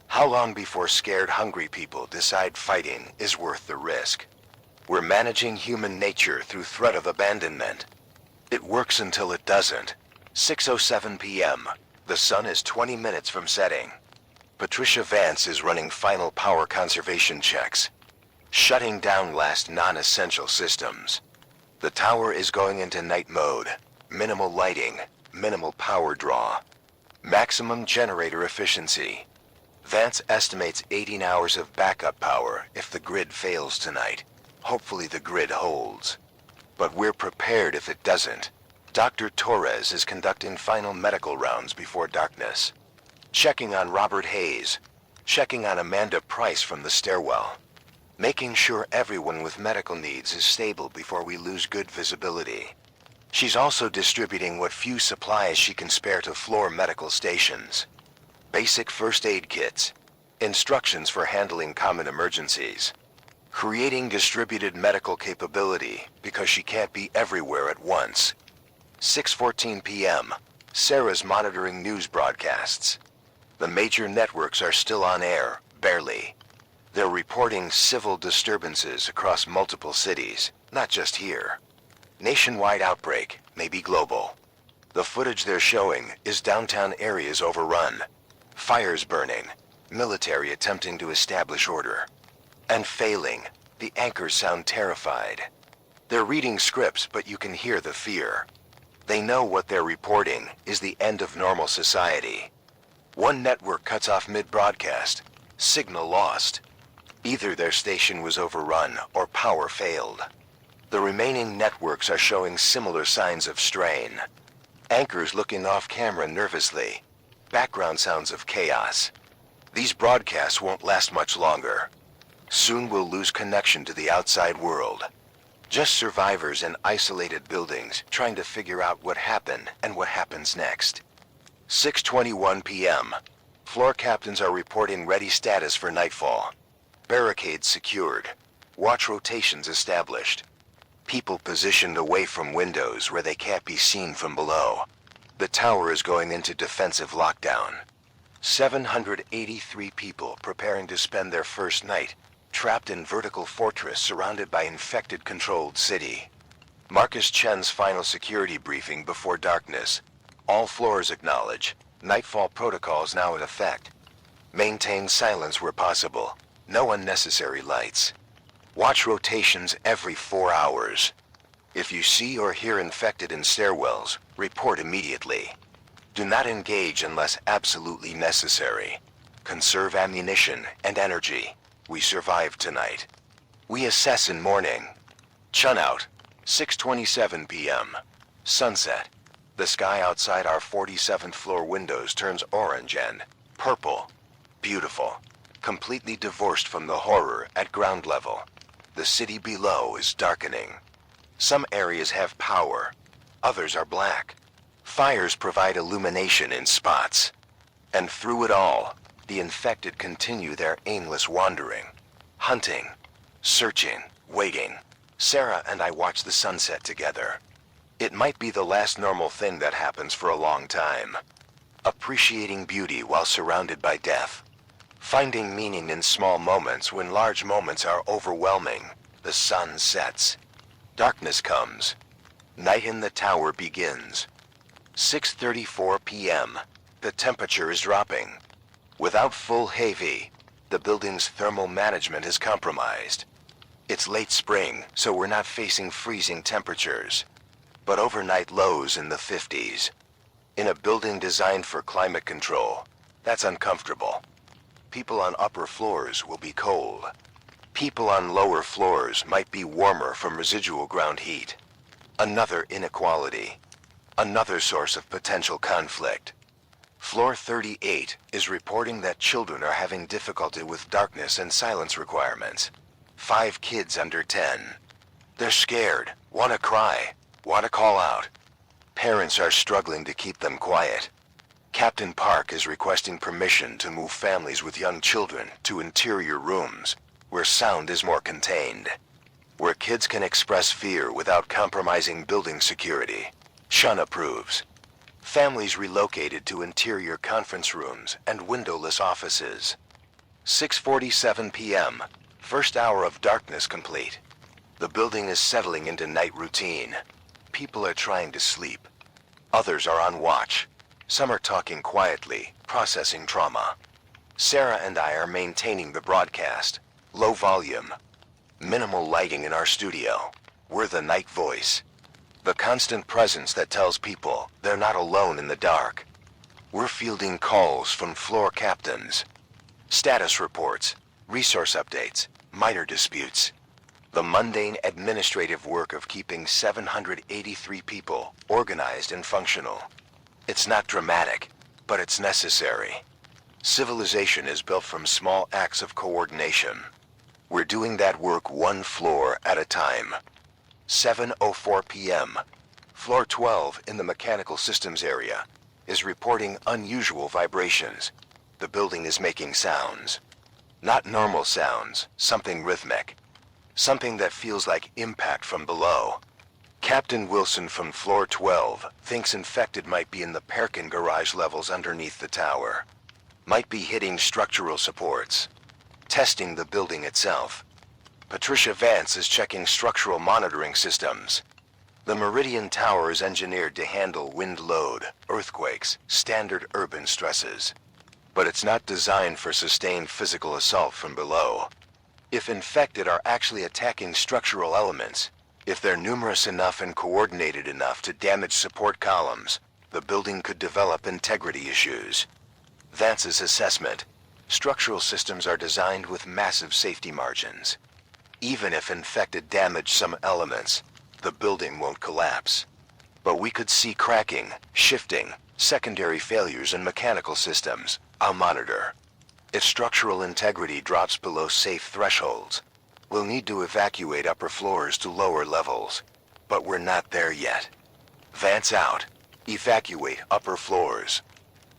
How long before scared, hungry people decide fighting is worth the risk? We're managing human nature through threat of abandonment. It works until it doesn't. 6:07 p.m. The sun is 20 minutes from setting. Patricia Vance is running final power conservation checks, shutting down last non-essential systems. The tower is going into night mode. Minimal lighting, minimal power draw, maximum generator efficiency. Vance estimates 18 hours of backup power if the grid fails tonight. Hopefully the grid holds. But we're prepared if it doesn't. Dr. Torres is conducting final medical rounds before darkness. Checking on Robert Hayes. Checking on Amanda Price from the stairwell. Making sure everyone with medical needs is stable before we lose good visibility. She's also distributing what few supplies she can spare to floor medical stations. Basic first aid kits. Instructions for handling common emergencies. Creating distributed medical capability because she can't be everywhere at once. 6:14 p.m. Sarah's monitoring news broadcasts. The major networks are still on air, barely. They're reporting civil disturbances across multiple cities, not just here. Nationwide outbreak, maybe global. The footage they're showing is downtown areas overrun. Fires burning, military attempting to establish order. And failing, the anchors sound terrified. They're reading scripts, but you can hear the fear. They know what they're reporting is the end of normal society. One network cuts off mid-broadcast. Signal lost. Either their station was overrun or power failed. The remaining networks are showing similar signs of strain. Anchors looking off camera nervously. Background sounds of chaos. These broadcasts won't last much longer. Soon we'll lose connection to the outside world. Just survivors in isolated buildings trying to figure out what happened and what happens next. 6:21 p.m. Floor captains are reporting ready status for nightfall. Barricades secured. Watch rotations established. People positioned away from windows where they can't be seen from below. The tower is going into defensive lockdown. 783 people preparing to spend their first night trapped in vertical fortress surrounded by infected controlled city. Marcus Chen's final security briefing before darkness. All floors acknowledge. Nightfall protocols now in effect. Maintain silence where possible. No unnecessary lights. Watch rotations every 4 hours. If you see or hear infected in stairwells, report immediately. Do not engage unless absolutely necessary. Conserve ammunition and energy. We survived tonight. We assess in morning. Chun out. 6:27 p.m. Sunset. The sky outside our 47th floor windows turns orange and purple. Beautiful. Completely divorced from the horror at ground level. The city below is darkening. Some areas have power. Others are black. Fires provide illumination in spots. And through it all, the infected continue their aimless wandering. Hunting. Searching. Waiting. Sarah and I watch the sunset together. It might be the last normal thing that happens for a long time. Appreciating beauty while surrounded by death. Finding meaning in small moments when large moments are overwhelming. The sun sets. Darkness comes. Night in the tower begins. 6:34 p.m. The temperature is dropping. Without full heavy, the building's thermal management is compromised. It's late spring, so we're not facing freezing temperatures, but overnight lows in the 50s. In a building designed for climate control, that's uncomfortable. People on upper floors will be cold. People on lower floors might be warmer from residual ground heat. Another inequality. Another source of potential conflict. Floor 38 is reporting that children are having difficulty with darkness and silence requirements. 5 kids under 10. They're scared, want to cry, want to call out. Parents are struggling to keep them quiet. Captain Park is requesting permission to move families with young children to interior rooms, where sound is more contained. Where kids can express fear without compromising building security. Shun approves. Families relocated to interior conference rooms and windowless offices. 6:47 p.m. First hour of darkness complete. The building is settling into night routine. People are trying to sleep. Others are on watch. Some are talking quietly, processing trauma. Sarah and I are maintaining the broadcast. Low volume. Minimal lighting in our studio. We're the night voice. The constant presence that tells people they're not alone in the dark. We're fielding calls from floor captains. Status reports, resource updates, minor disputes. The mundane administrative work of keeping 783 people organized and functional. It's not dramatic, but it's necessary. Civilization is built from small acts of coordination. We're doing that work one floor at a time. 7:04 p.m. Floor 12 in the mechanical systems area is reporting unusual vibrations. The building is making sounds. Not normal sounds, something rhythmic. Something that feels like impact from below. Captain Wilson from floor 12 thinks infected might be in the parking garage levels underneath the tower. Might be hitting structural supports. Testing the building itself. Patricia Vance is checking structural monitoring systems. The Meridian Tower is engineered to handle wind load, earthquakes, standard urban stresses. But it's not designed for sustained physical assault from below. If infected are actually attacking structural elements, if they're numerous enough and coordinated enough to damage support columns, the building could develop integrity issues. Vance's assessment: structural systems are designed with massive safety margins. Even if infected damage some elements, the building won't collapse. But we could see cracking, shifting, secondary failures in mechanical systems. I'll monitor. If structural integrity drops below safe thresholds, we'll need to evacuate upper floors to lower levels. But we're not there yet. Vance out. Evacuate upper floors.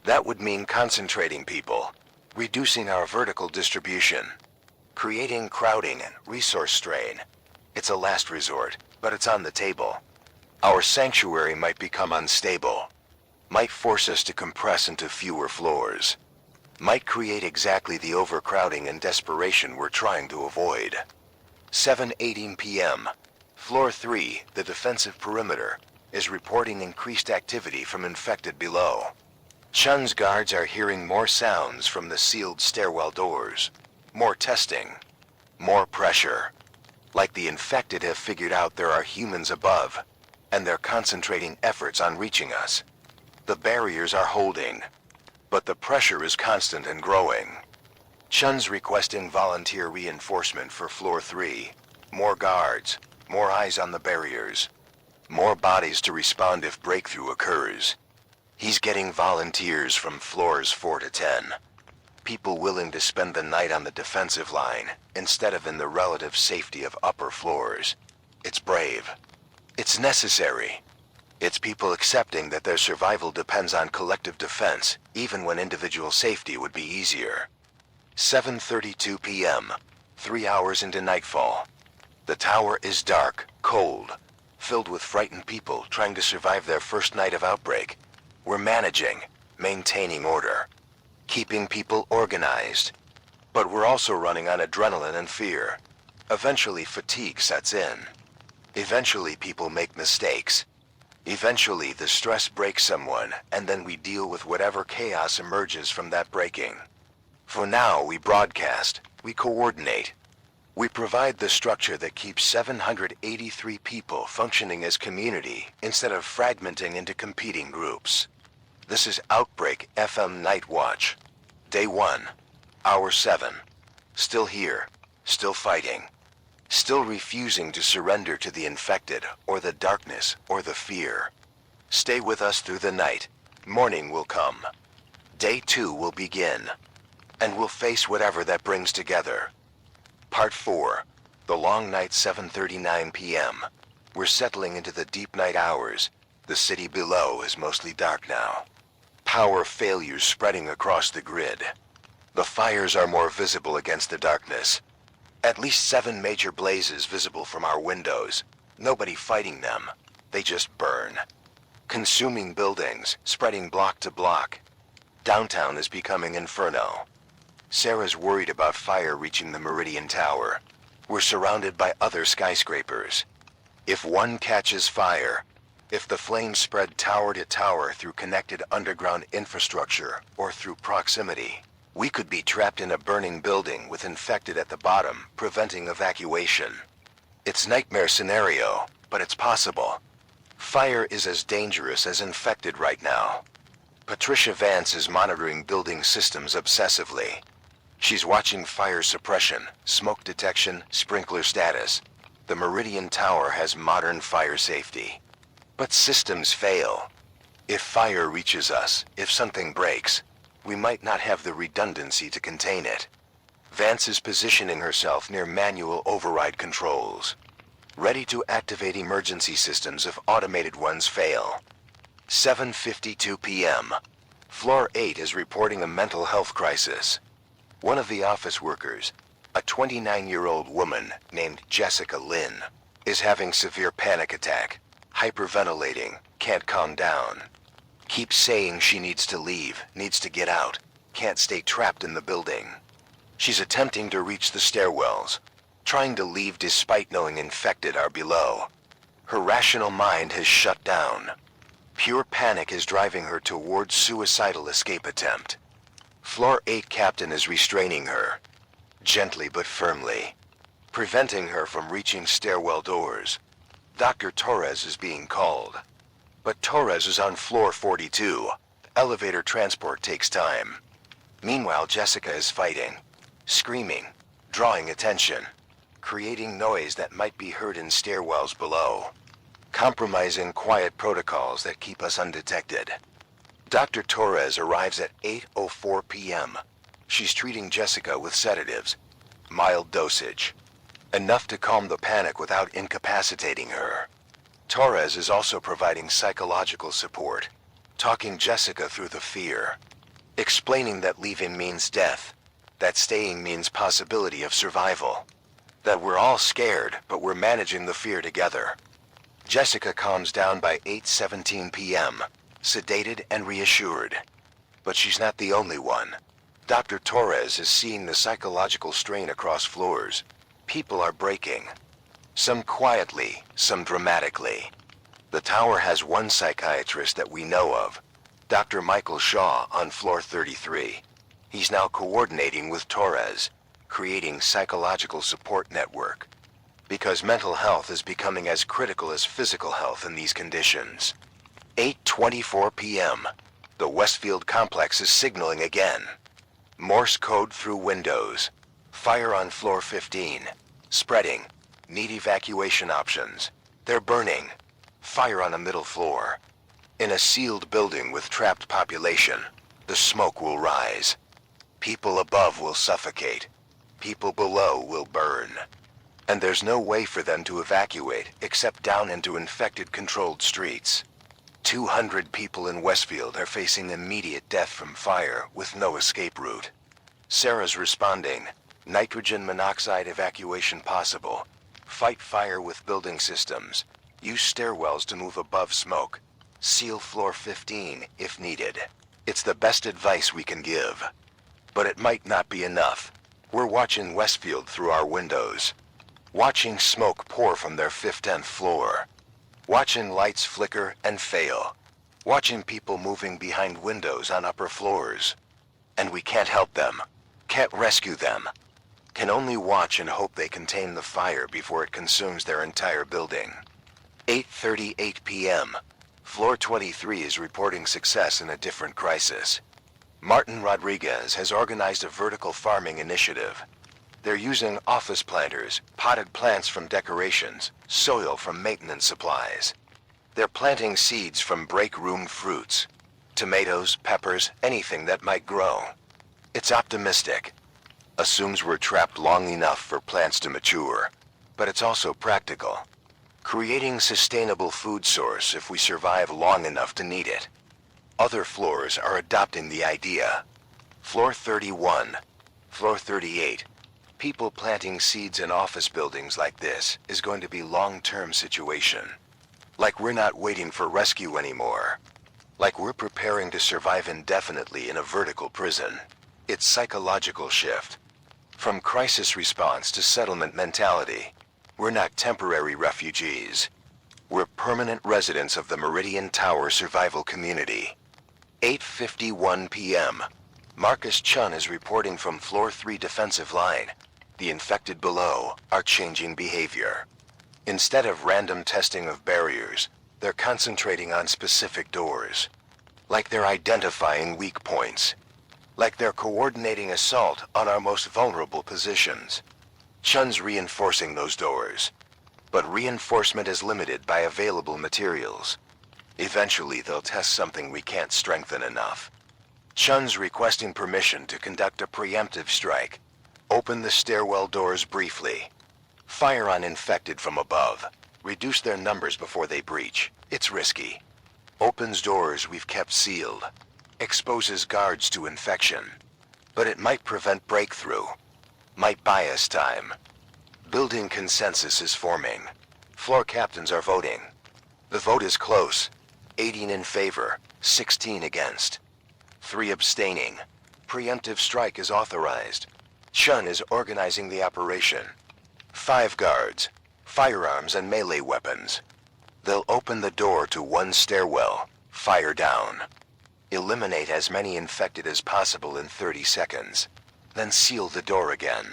That would mean concentrating people, reducing our vertical distribution. Creating crowding and resource strain. It's a last resort, but it's on the table. Our sanctuary might become unstable. Might force us to compress into fewer floors. Might create exactly the overcrowding and desperation we're trying to avoid. 7:18 p.m. Floor 3, the defensive perimeter, is reporting increased activity from infected below. Chun's guards are hearing more sounds from the sealed stairwell doors. More testing. More pressure. Like the infected have figured out there are humans above, and they're concentrating efforts on reaching us. The barriers are holding, but the pressure is constant and growing. Chun's requesting volunteer reinforcement for floor 3. More guards, more eyes on the barriers. More bodies to respond if breakthrough occurs. He's getting volunteers from floors 4 to 10. People willing to spend the night on the defensive line instead of in the relative safety of upper floors. It's brave. It's necessary. It's people accepting that their survival depends on collective defense, even when individual safety would be easier. 7:32 p.m. 3 hours into nightfall. The tower is dark, cold, filled with frightened people trying to survive their first night of outbreak. We're managing, maintaining order. Keeping people organized. But we're also running on adrenaline and fear. Eventually fatigue sets in. Eventually people make mistakes. Eventually the stress breaks someone, and then we deal with whatever chaos emerges from that breaking. For now we broadcast, we coordinate. We provide the structure that keeps 783 people functioning as community instead of fragmenting into competing groups. This is Outbreak FM Night Watch. Day 1. Hour 7. Still here. still fighting, still refusing to surrender to the infected, or the darkness, or the fear. Stay with us through the night. Morning will come. Day 2 will begin, and we'll face whatever that brings together. Part 4, the long night, 7:39 p.m. We're settling into the deep night hours. The city below is mostly dark now. Power failures spreading across the grid. The fires are more visible against the darkness. At least 7 major blazes visible from our windows. Nobody fighting them. They just burn. Consuming buildings, spreading block to block. Downtown is becoming inferno. Sarah's worried about fire reaching the Meridian Tower. We're surrounded by other skyscrapers. If one catches fire, if the flames spread tower to tower through connected underground infrastructure or through proximity, we could be trapped in a burning building with infected at the bottom, preventing evacuation. It's nightmare scenario, but it's possible. Fire is as dangerous as infected right now. Patricia Vance is monitoring building systems obsessively. She's watching fire suppression, smoke detection, sprinkler status. The Meridian Tower has modern fire safety. But systems fail. If fire reaches us, if something breaks, we might not have the redundancy to contain it. Vance is positioning herself near manual override controls, ready to activate emergency systems if automated ones fail. 7:52 p.m. Floor 8 is reporting a mental health crisis. One of the office workers, a 29-year-old woman named Jessica Lynn, is having severe panic attack, hyperventilating, can't calm down. Keeps saying she needs to leave, needs to get out, can't stay trapped in the building. She's attempting to reach the stairwells, trying to leave despite knowing infected are below. Her rational mind has shut down. Pure panic is driving her towards suicidal escape attempt. Floor 8 captain is restraining her, gently but firmly, preventing her from reaching stairwell doors. Dr. Torres is being called. But Torres is on floor 42. Elevator transport takes time. Meanwhile, Jessica is fighting, screaming, drawing attention, creating noise that might be heard in stairwells below, compromising quiet protocols that keep us undetected. Dr. Torres arrives at 8:04 p.m. She's treating Jessica with sedatives, mild dosage, enough to calm the panic without incapacitating her. Torres is also providing psychological support, talking Jessica through the fear, explaining that leaving means death, that staying means possibility of survival, that we're all scared, but we're managing the fear together. Jessica calms down by 8:17 p.m., sedated and reassured. But she's not the only one. Dr. Torres is seeing the psychological strain across floors. People are breaking. Some quietly, some dramatically. The tower has one psychiatrist that we know of, Dr. Michael Shaw on floor 33. He's now coordinating with Torres, creating psychological support network. Because mental health is becoming as critical as physical health in these conditions. 8:24 p.m. The Westfield complex is signaling again. Morse code through windows. Fire on floor 15. Spreading. Need evacuation options. They're burning. Fire on a middle floor. In a sealed building with trapped population, the smoke will rise. People above will suffocate. People below will burn. And there's no way for them to evacuate except down into infected controlled streets. 200 people in Westfield are facing immediate death from fire with no escape route. Sarah's responding. Nitrogen monoxide evacuation possible. Fight fire with building systems. Use stairwells to move above smoke. Seal floor 15 if needed. It's the best advice we can give. But it might not be enough. We're watching Westfield through our windows. Watching smoke pour from their 10th floor. Watching lights flicker and fail. Watching people moving behind windows on upper floors. And we can't help them. Can't rescue them. Can only watch and hope they contain the fire before it consumes their entire building. 8:38 p.m. Floor 23 is reporting success in a different crisis. Martin Rodriguez has organized a vertical farming initiative. They're using office planters, potted plants from decorations, soil from maintenance supplies. They're planting seeds from break room fruits. Tomatoes, peppers, anything that might grow. It's optimistic. Assumes we're trapped long enough for plants to mature. But it's also practical. Creating sustainable food source if we survive long enough to need it. Other floors are adopting the idea. Floor 31, floor 38. People planting seeds in office buildings like this is going to be long-term situation. Like we're not waiting for rescue anymore. Like we're preparing to survive indefinitely in a vertical prison. It's psychological shift. From crisis response to settlement mentality. We're not temporary refugees. We're permanent residents of the Meridian Tower survival community. 8:51 p.m. Marcus Chun is reporting from floor 3 defensive line. The infected below are changing behavior. Instead of random testing of barriers, they're concentrating on specific doors. Like they're identifying weak points. Like they're coordinating assault on our most vulnerable positions. Chun's reinforcing those doors. But reinforcement is limited by available materials. Eventually they'll test something we can't strengthen enough. Chun's requesting permission to conduct a preemptive strike. Open the stairwell doors briefly. Fire on infected from above. Reduce their numbers before they breach. It's risky. Opens doors we've kept sealed. Exposes guards to infection. But it might prevent breakthrough. Might buy us time. Building consensus is forming. Floor captains are voting. The vote is close. 18 in favor, 16 against. 3 abstaining. Preemptive strike is authorized. Chun is organizing the operation. 5 guards, firearms and melee weapons. They'll open the door to one stairwell, fire down. Eliminate as many infected as possible in 30 seconds. Then seal the door again.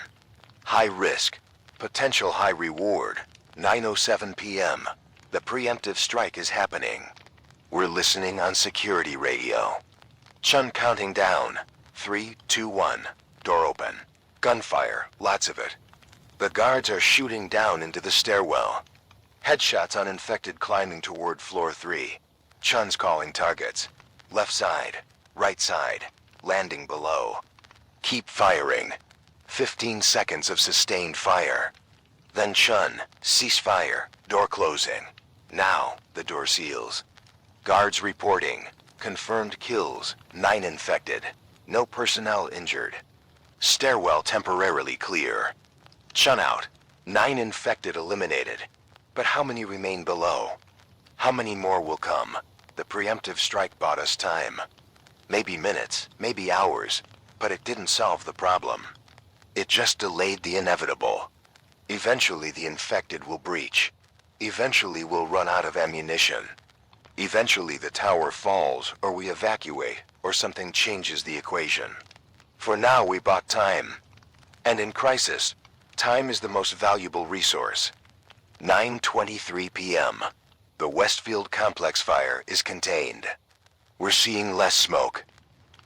High risk, potential high reward. 9:07 p.m. The preemptive strike is happening. We're listening on security radio. Chun counting down. 3, 2, 1. Door open. Gunfire, lots of it. The guards are shooting down into the stairwell. Headshots on infected climbing toward floor 3. Chun's calling targets. Left side, right side, landing below. Keep firing. 15 seconds of sustained fire. Then Chun, cease fire, door closing. Now, the door seals. Guards reporting. Confirmed kills, 9 infected. No personnel injured. Stairwell temporarily clear. Chun out. 9 infected eliminated. But how many remain below? How many more will come? The preemptive strike bought us time. Maybe minutes, maybe hours, but it didn't solve the problem. It just delayed the inevitable. Eventually the infected will breach. Eventually we'll run out of ammunition. Eventually the tower falls, or we evacuate, or something changes the equation. For now we bought time. And in crisis, time is the most valuable resource. 9:23 p.m. The Westfield complex fire is contained. We're seeing less smoke.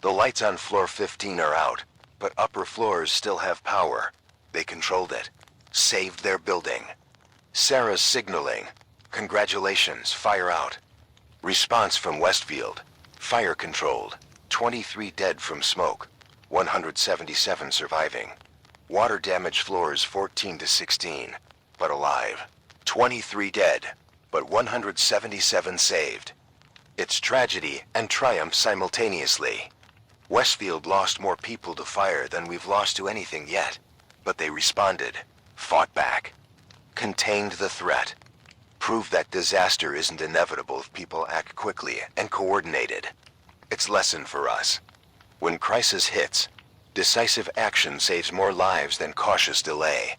The lights on floor 15 are out, but upper floors still have power. They controlled it. Saved their building. Sarah's signaling. Congratulations, fire out. Response from Westfield. Fire controlled. 23 dead from smoke. 177 surviving. Water damage floors 14 to 16, but alive. 23 dead, but 177 saved. It's tragedy and triumph simultaneously. Westfield lost more people to fire than we've lost to anything yet, but they responded, fought back, contained the threat, proved that disaster isn't inevitable if people act quickly and coordinated. It's lesson for us. When crisis hits, decisive action saves more lives than cautious delay.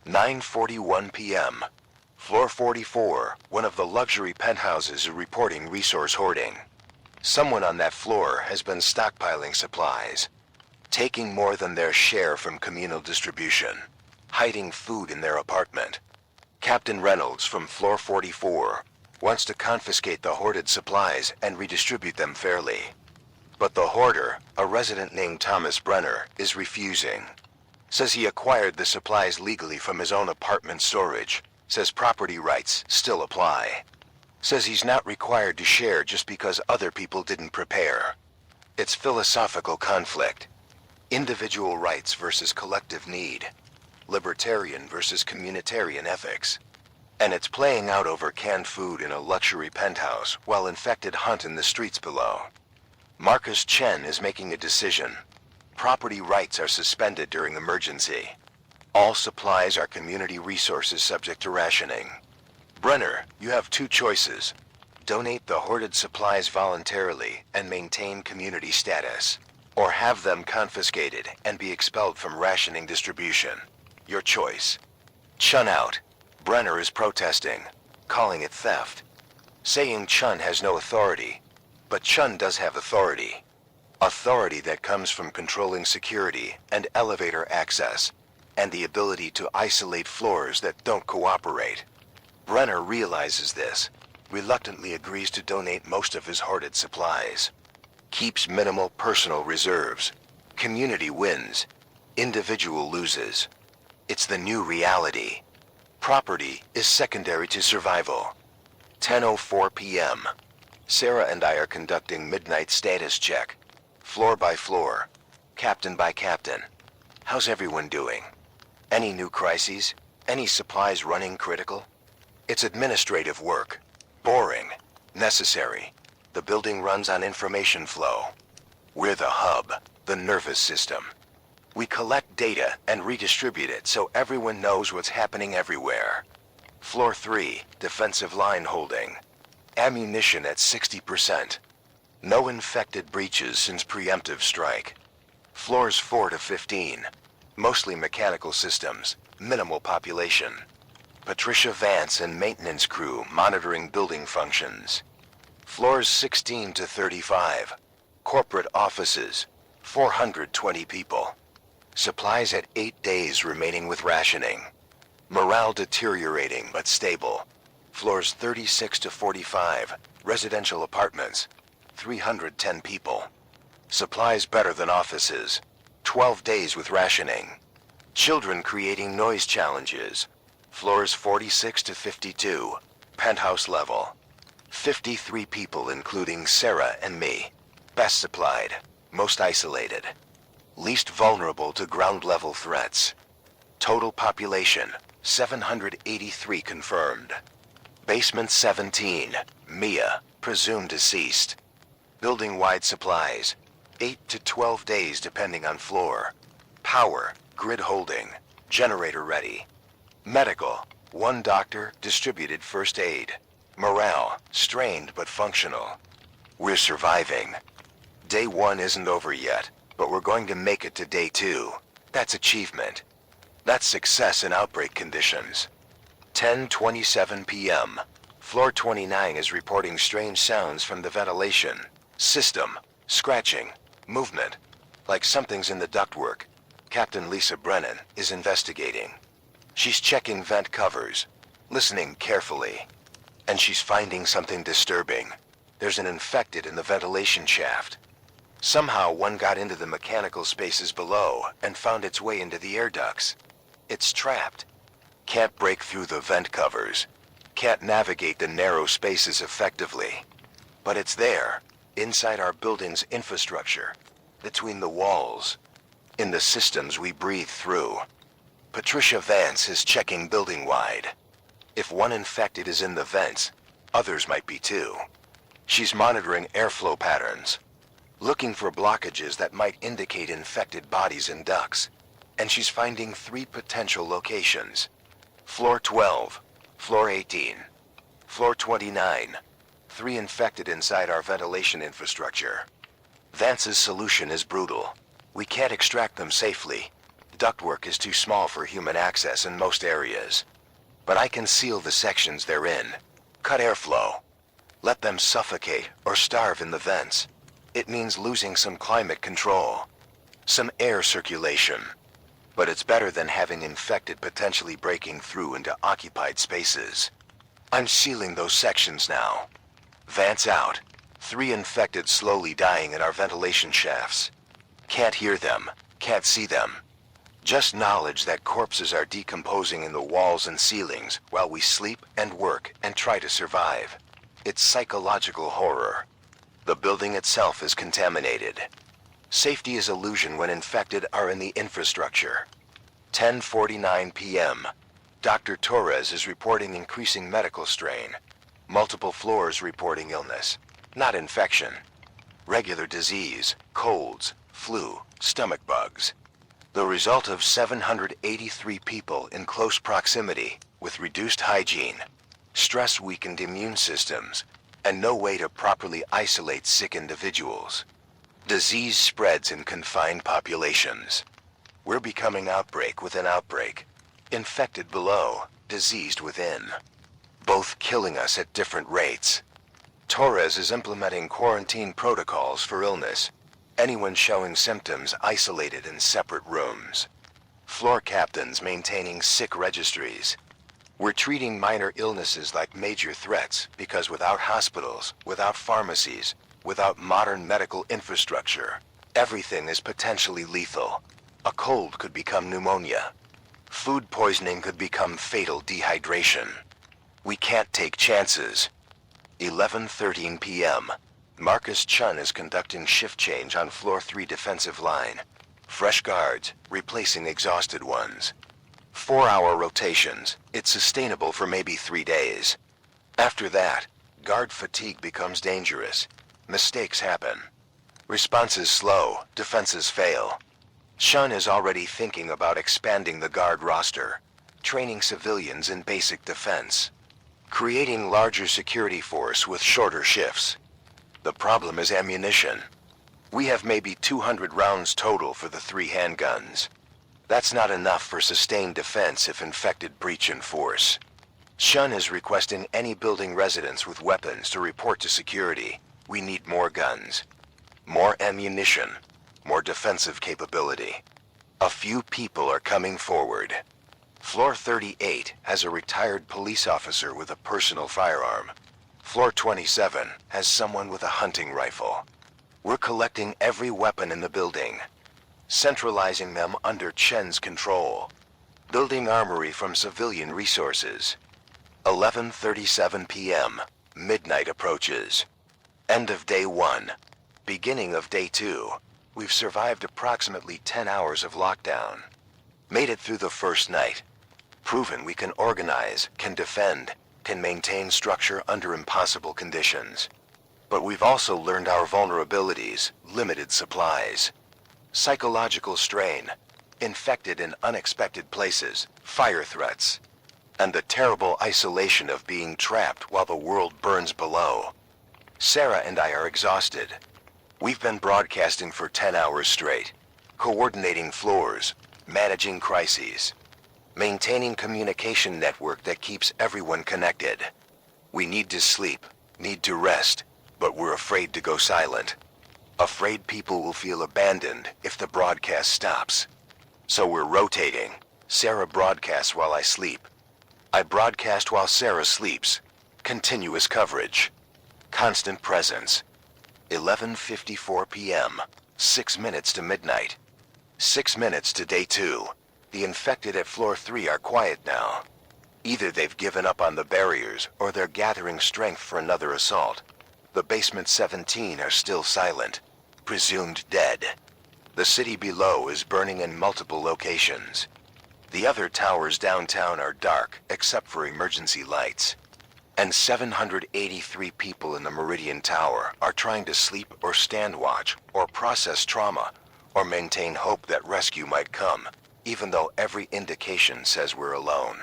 9:41 p.m. Floor 44, one of the luxury penthouses, is reporting resource hoarding. Someone on that floor has been stockpiling supplies, taking more than their share from communal distribution, hiding food in their apartment. Captain Reynolds from floor 44 wants to confiscate the hoarded supplies and redistribute them fairly. But the hoarder, a resident named Thomas Brenner, is refusing. Says he acquired the supplies legally from his own apartment storage. Says property rights still apply. Says he's not required to share just because other people didn't prepare. It's philosophical conflict. Individual rights versus collective need. Libertarian versus communitarian ethics. And it's playing out over canned food in a luxury penthouse while infected hunt in the streets below. Marcus Chen is making a decision. Property rights are suspended during emergency. All supplies are community resources subject to rationing. Brenner, you have two choices. Donate the hoarded supplies voluntarily and maintain community status, or have them confiscated and be expelled from rationing distribution. Your choice. Chun out. Brenner is protesting, calling it theft. Saying Chun has no authority. But Chun does have authority. Authority that comes from controlling security and elevator access, and the ability to isolate floors that don't cooperate. Brenner realizes this, reluctantly agrees to donate most of his hoarded supplies. Keeps minimal personal reserves. Community wins. Individual loses. It's the new reality. Property is secondary to survival. 10:04 p.m. Sarah and I are conducting midnight status check. Floor by floor. Captain by captain. How's everyone doing? Any new crises? Any supplies running critical? It's administrative work. Boring. Necessary. The building runs on information flow. We're the hub, the nervous system. We collect data and redistribute it so everyone knows what's happening everywhere. Floor 3, defensive line holding. Ammunition at 60%. No infected breaches since preemptive strike. Floors 4 to 15. Mostly mechanical systems, minimal population. Patricia Vance and maintenance crew monitoring building functions. Floors 16 to 35. Corporate offices, 420 people. Supplies at 8 days remaining with rationing. Morale deteriorating but stable. Floors 36 to 45, residential apartments, 310 people. Supplies better than offices. 12 days with rationing. Children creating noise challenges. Floors 46 to 52, penthouse level. 53 people including Sarah and me. Best supplied, most isolated. Least vulnerable to ground level threats. Total population, 783 confirmed. Basement 17, Mia, presumed deceased. Building-wide supplies, 8 to 12 days depending on floor. Power, grid holding, generator ready. Medical, 1 doctor, distributed first aid. Morale, strained but functional. We're surviving. Day 1 isn't over yet, but we're going to make it to day 2. That's achievement. That's success in outbreak conditions. 10:27 p.m. Floor 29 is reporting strange sounds from the ventilation system, scratching, movement, like something's in the ductwork. Captain Lisa Brennan is investigating. She's checking vent covers, listening carefully, and she's finding something disturbing. There's an infected in the ventilation shaft. Somehow one got into the mechanical spaces below and found its way into the air ducts. It's trapped. Can't break through the vent covers. Can't navigate the narrow spaces effectively. But it's there, inside our building's infrastructure, between the walls, in the systems we breathe through. Patricia Vance is checking building-wide. If one infected is in the vents, others might be too. She's monitoring airflow patterns, looking for blockages that might indicate infected bodies in ducts. And she's finding 3 potential locations. Floor 12, Floor 18, Floor 29. 3 infected inside our ventilation infrastructure. Vance's solution is brutal. We can't extract them safely. Ductwork is too small for human access in most areas. But I can seal the sections they're in. Cut airflow. Let them suffocate or starve in the vents. It means losing some climate control, some air circulation. But it's better than having infected potentially breaking through into occupied spaces. I'm sealing those sections now. Vance out. 3 infected slowly dying in our ventilation shafts. Can't hear them. Can't see them. Just knowledge that corpses are decomposing in the walls and ceilings while we sleep and work and try to survive. It's psychological horror. The building itself is contaminated. Safety is illusion when infected are in the infrastructure. 10:49 p.m. Dr. Torres is reporting increasing medical strain. Multiple floors reporting illness, not infection. Regular disease, colds, flu, stomach bugs. The result of 783 people in close proximity with reduced hygiene, stress-weakened immune systems, and no way to properly isolate sick individuals. Disease spreads in confined populations. We're becoming outbreak within outbreak, infected below, diseased within, both killing us at different rates. Torres is implementing quarantine protocols for illness. Anyone showing symptoms isolated in separate rooms. Floor captains maintaining sick registries. We're treating minor illnesses like major threats because without hospitals, without pharmacies, without modern medical infrastructure, everything is potentially lethal. A cold could become pneumonia. Food poisoning could become fatal dehydration. We can't take chances. 11:13 p.m. Marcus Chun is conducting shift change on floor 3 defensive line. Fresh guards, replacing exhausted ones. 4-hour rotations. It's sustainable for maybe 3 days. After that, guard fatigue becomes dangerous. Mistakes happen. Responses slow, defenses fail. Chun is already thinking about expanding the guard roster, training civilians in basic defense, creating larger security force with shorter shifts. The problem is ammunition. We have maybe 200 rounds total for the 3 handguns. That's not enough for sustained defense if infected breach in force. Chun is requesting any building residents with weapons to report to security. We need more guns, more ammunition, more defensive capability. A few people are coming forward. Floor 38 has a retired police officer with a personal firearm. Floor 27 has someone with a hunting rifle. We're collecting every weapon in the building, centralizing them under Chen's control, building armory from civilian resources. 11:37 p.m. Midnight approaches. End of day 1. Beginning of day 2. We've survived approximately 10 hours of lockdown. Made it through the first night. Proven we can organize, can defend, can maintain structure under impossible conditions. But we've also learned our vulnerabilities, limited supplies, psychological strain, infected in unexpected places, fire threats, and the terrible isolation of being trapped while the world burns below. Sarah and I are exhausted. We've been broadcasting for 10 hours straight, coordinating floors, managing crises, maintaining communication network that keeps everyone connected. We need to sleep, need to rest, but we're afraid to go silent. Afraid people will feel abandoned if the broadcast stops. So we're rotating. Sarah broadcasts while I sleep. I broadcast while Sarah sleeps. Continuous coverage. Constant presence. 11:54 p.m. 6 minutes to midnight. 6 minutes to day 2. The infected at floor 3 are quiet now. Either they've given up on the barriers or they're gathering strength for another assault. The basement 17 are still silent, presumed dead. The city below is burning in multiple locations. The other towers downtown are dark except for emergency lights. And 783 people in the Meridian Tower are trying to sleep or stand watch or process trauma or maintain hope that rescue might come, even though every indication says we're alone.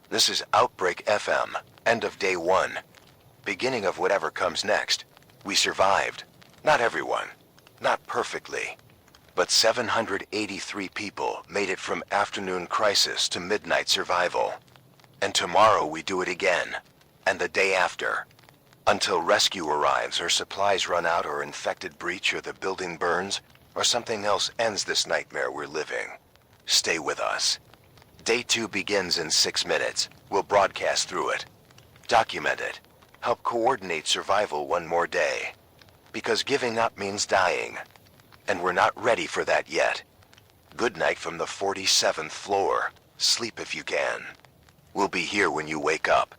This is Outbreak FM, end of day 1. Beginning of whatever comes next. We survived. Not everyone. Not perfectly. But 783 people made it from afternoon crisis to midnight survival. And tomorrow we do it again. And the day after. Until rescue arrives or supplies run out or infected breach or the building burns or something else ends this nightmare we're living. Stay with us. Day 2 begins in 6 minutes. We'll broadcast through it. Document it. Help coordinate survival one more day. Because giving up means dying. And we're not ready for that yet. Good night from the 47th floor. Sleep if you can. We'll be here when you wake up.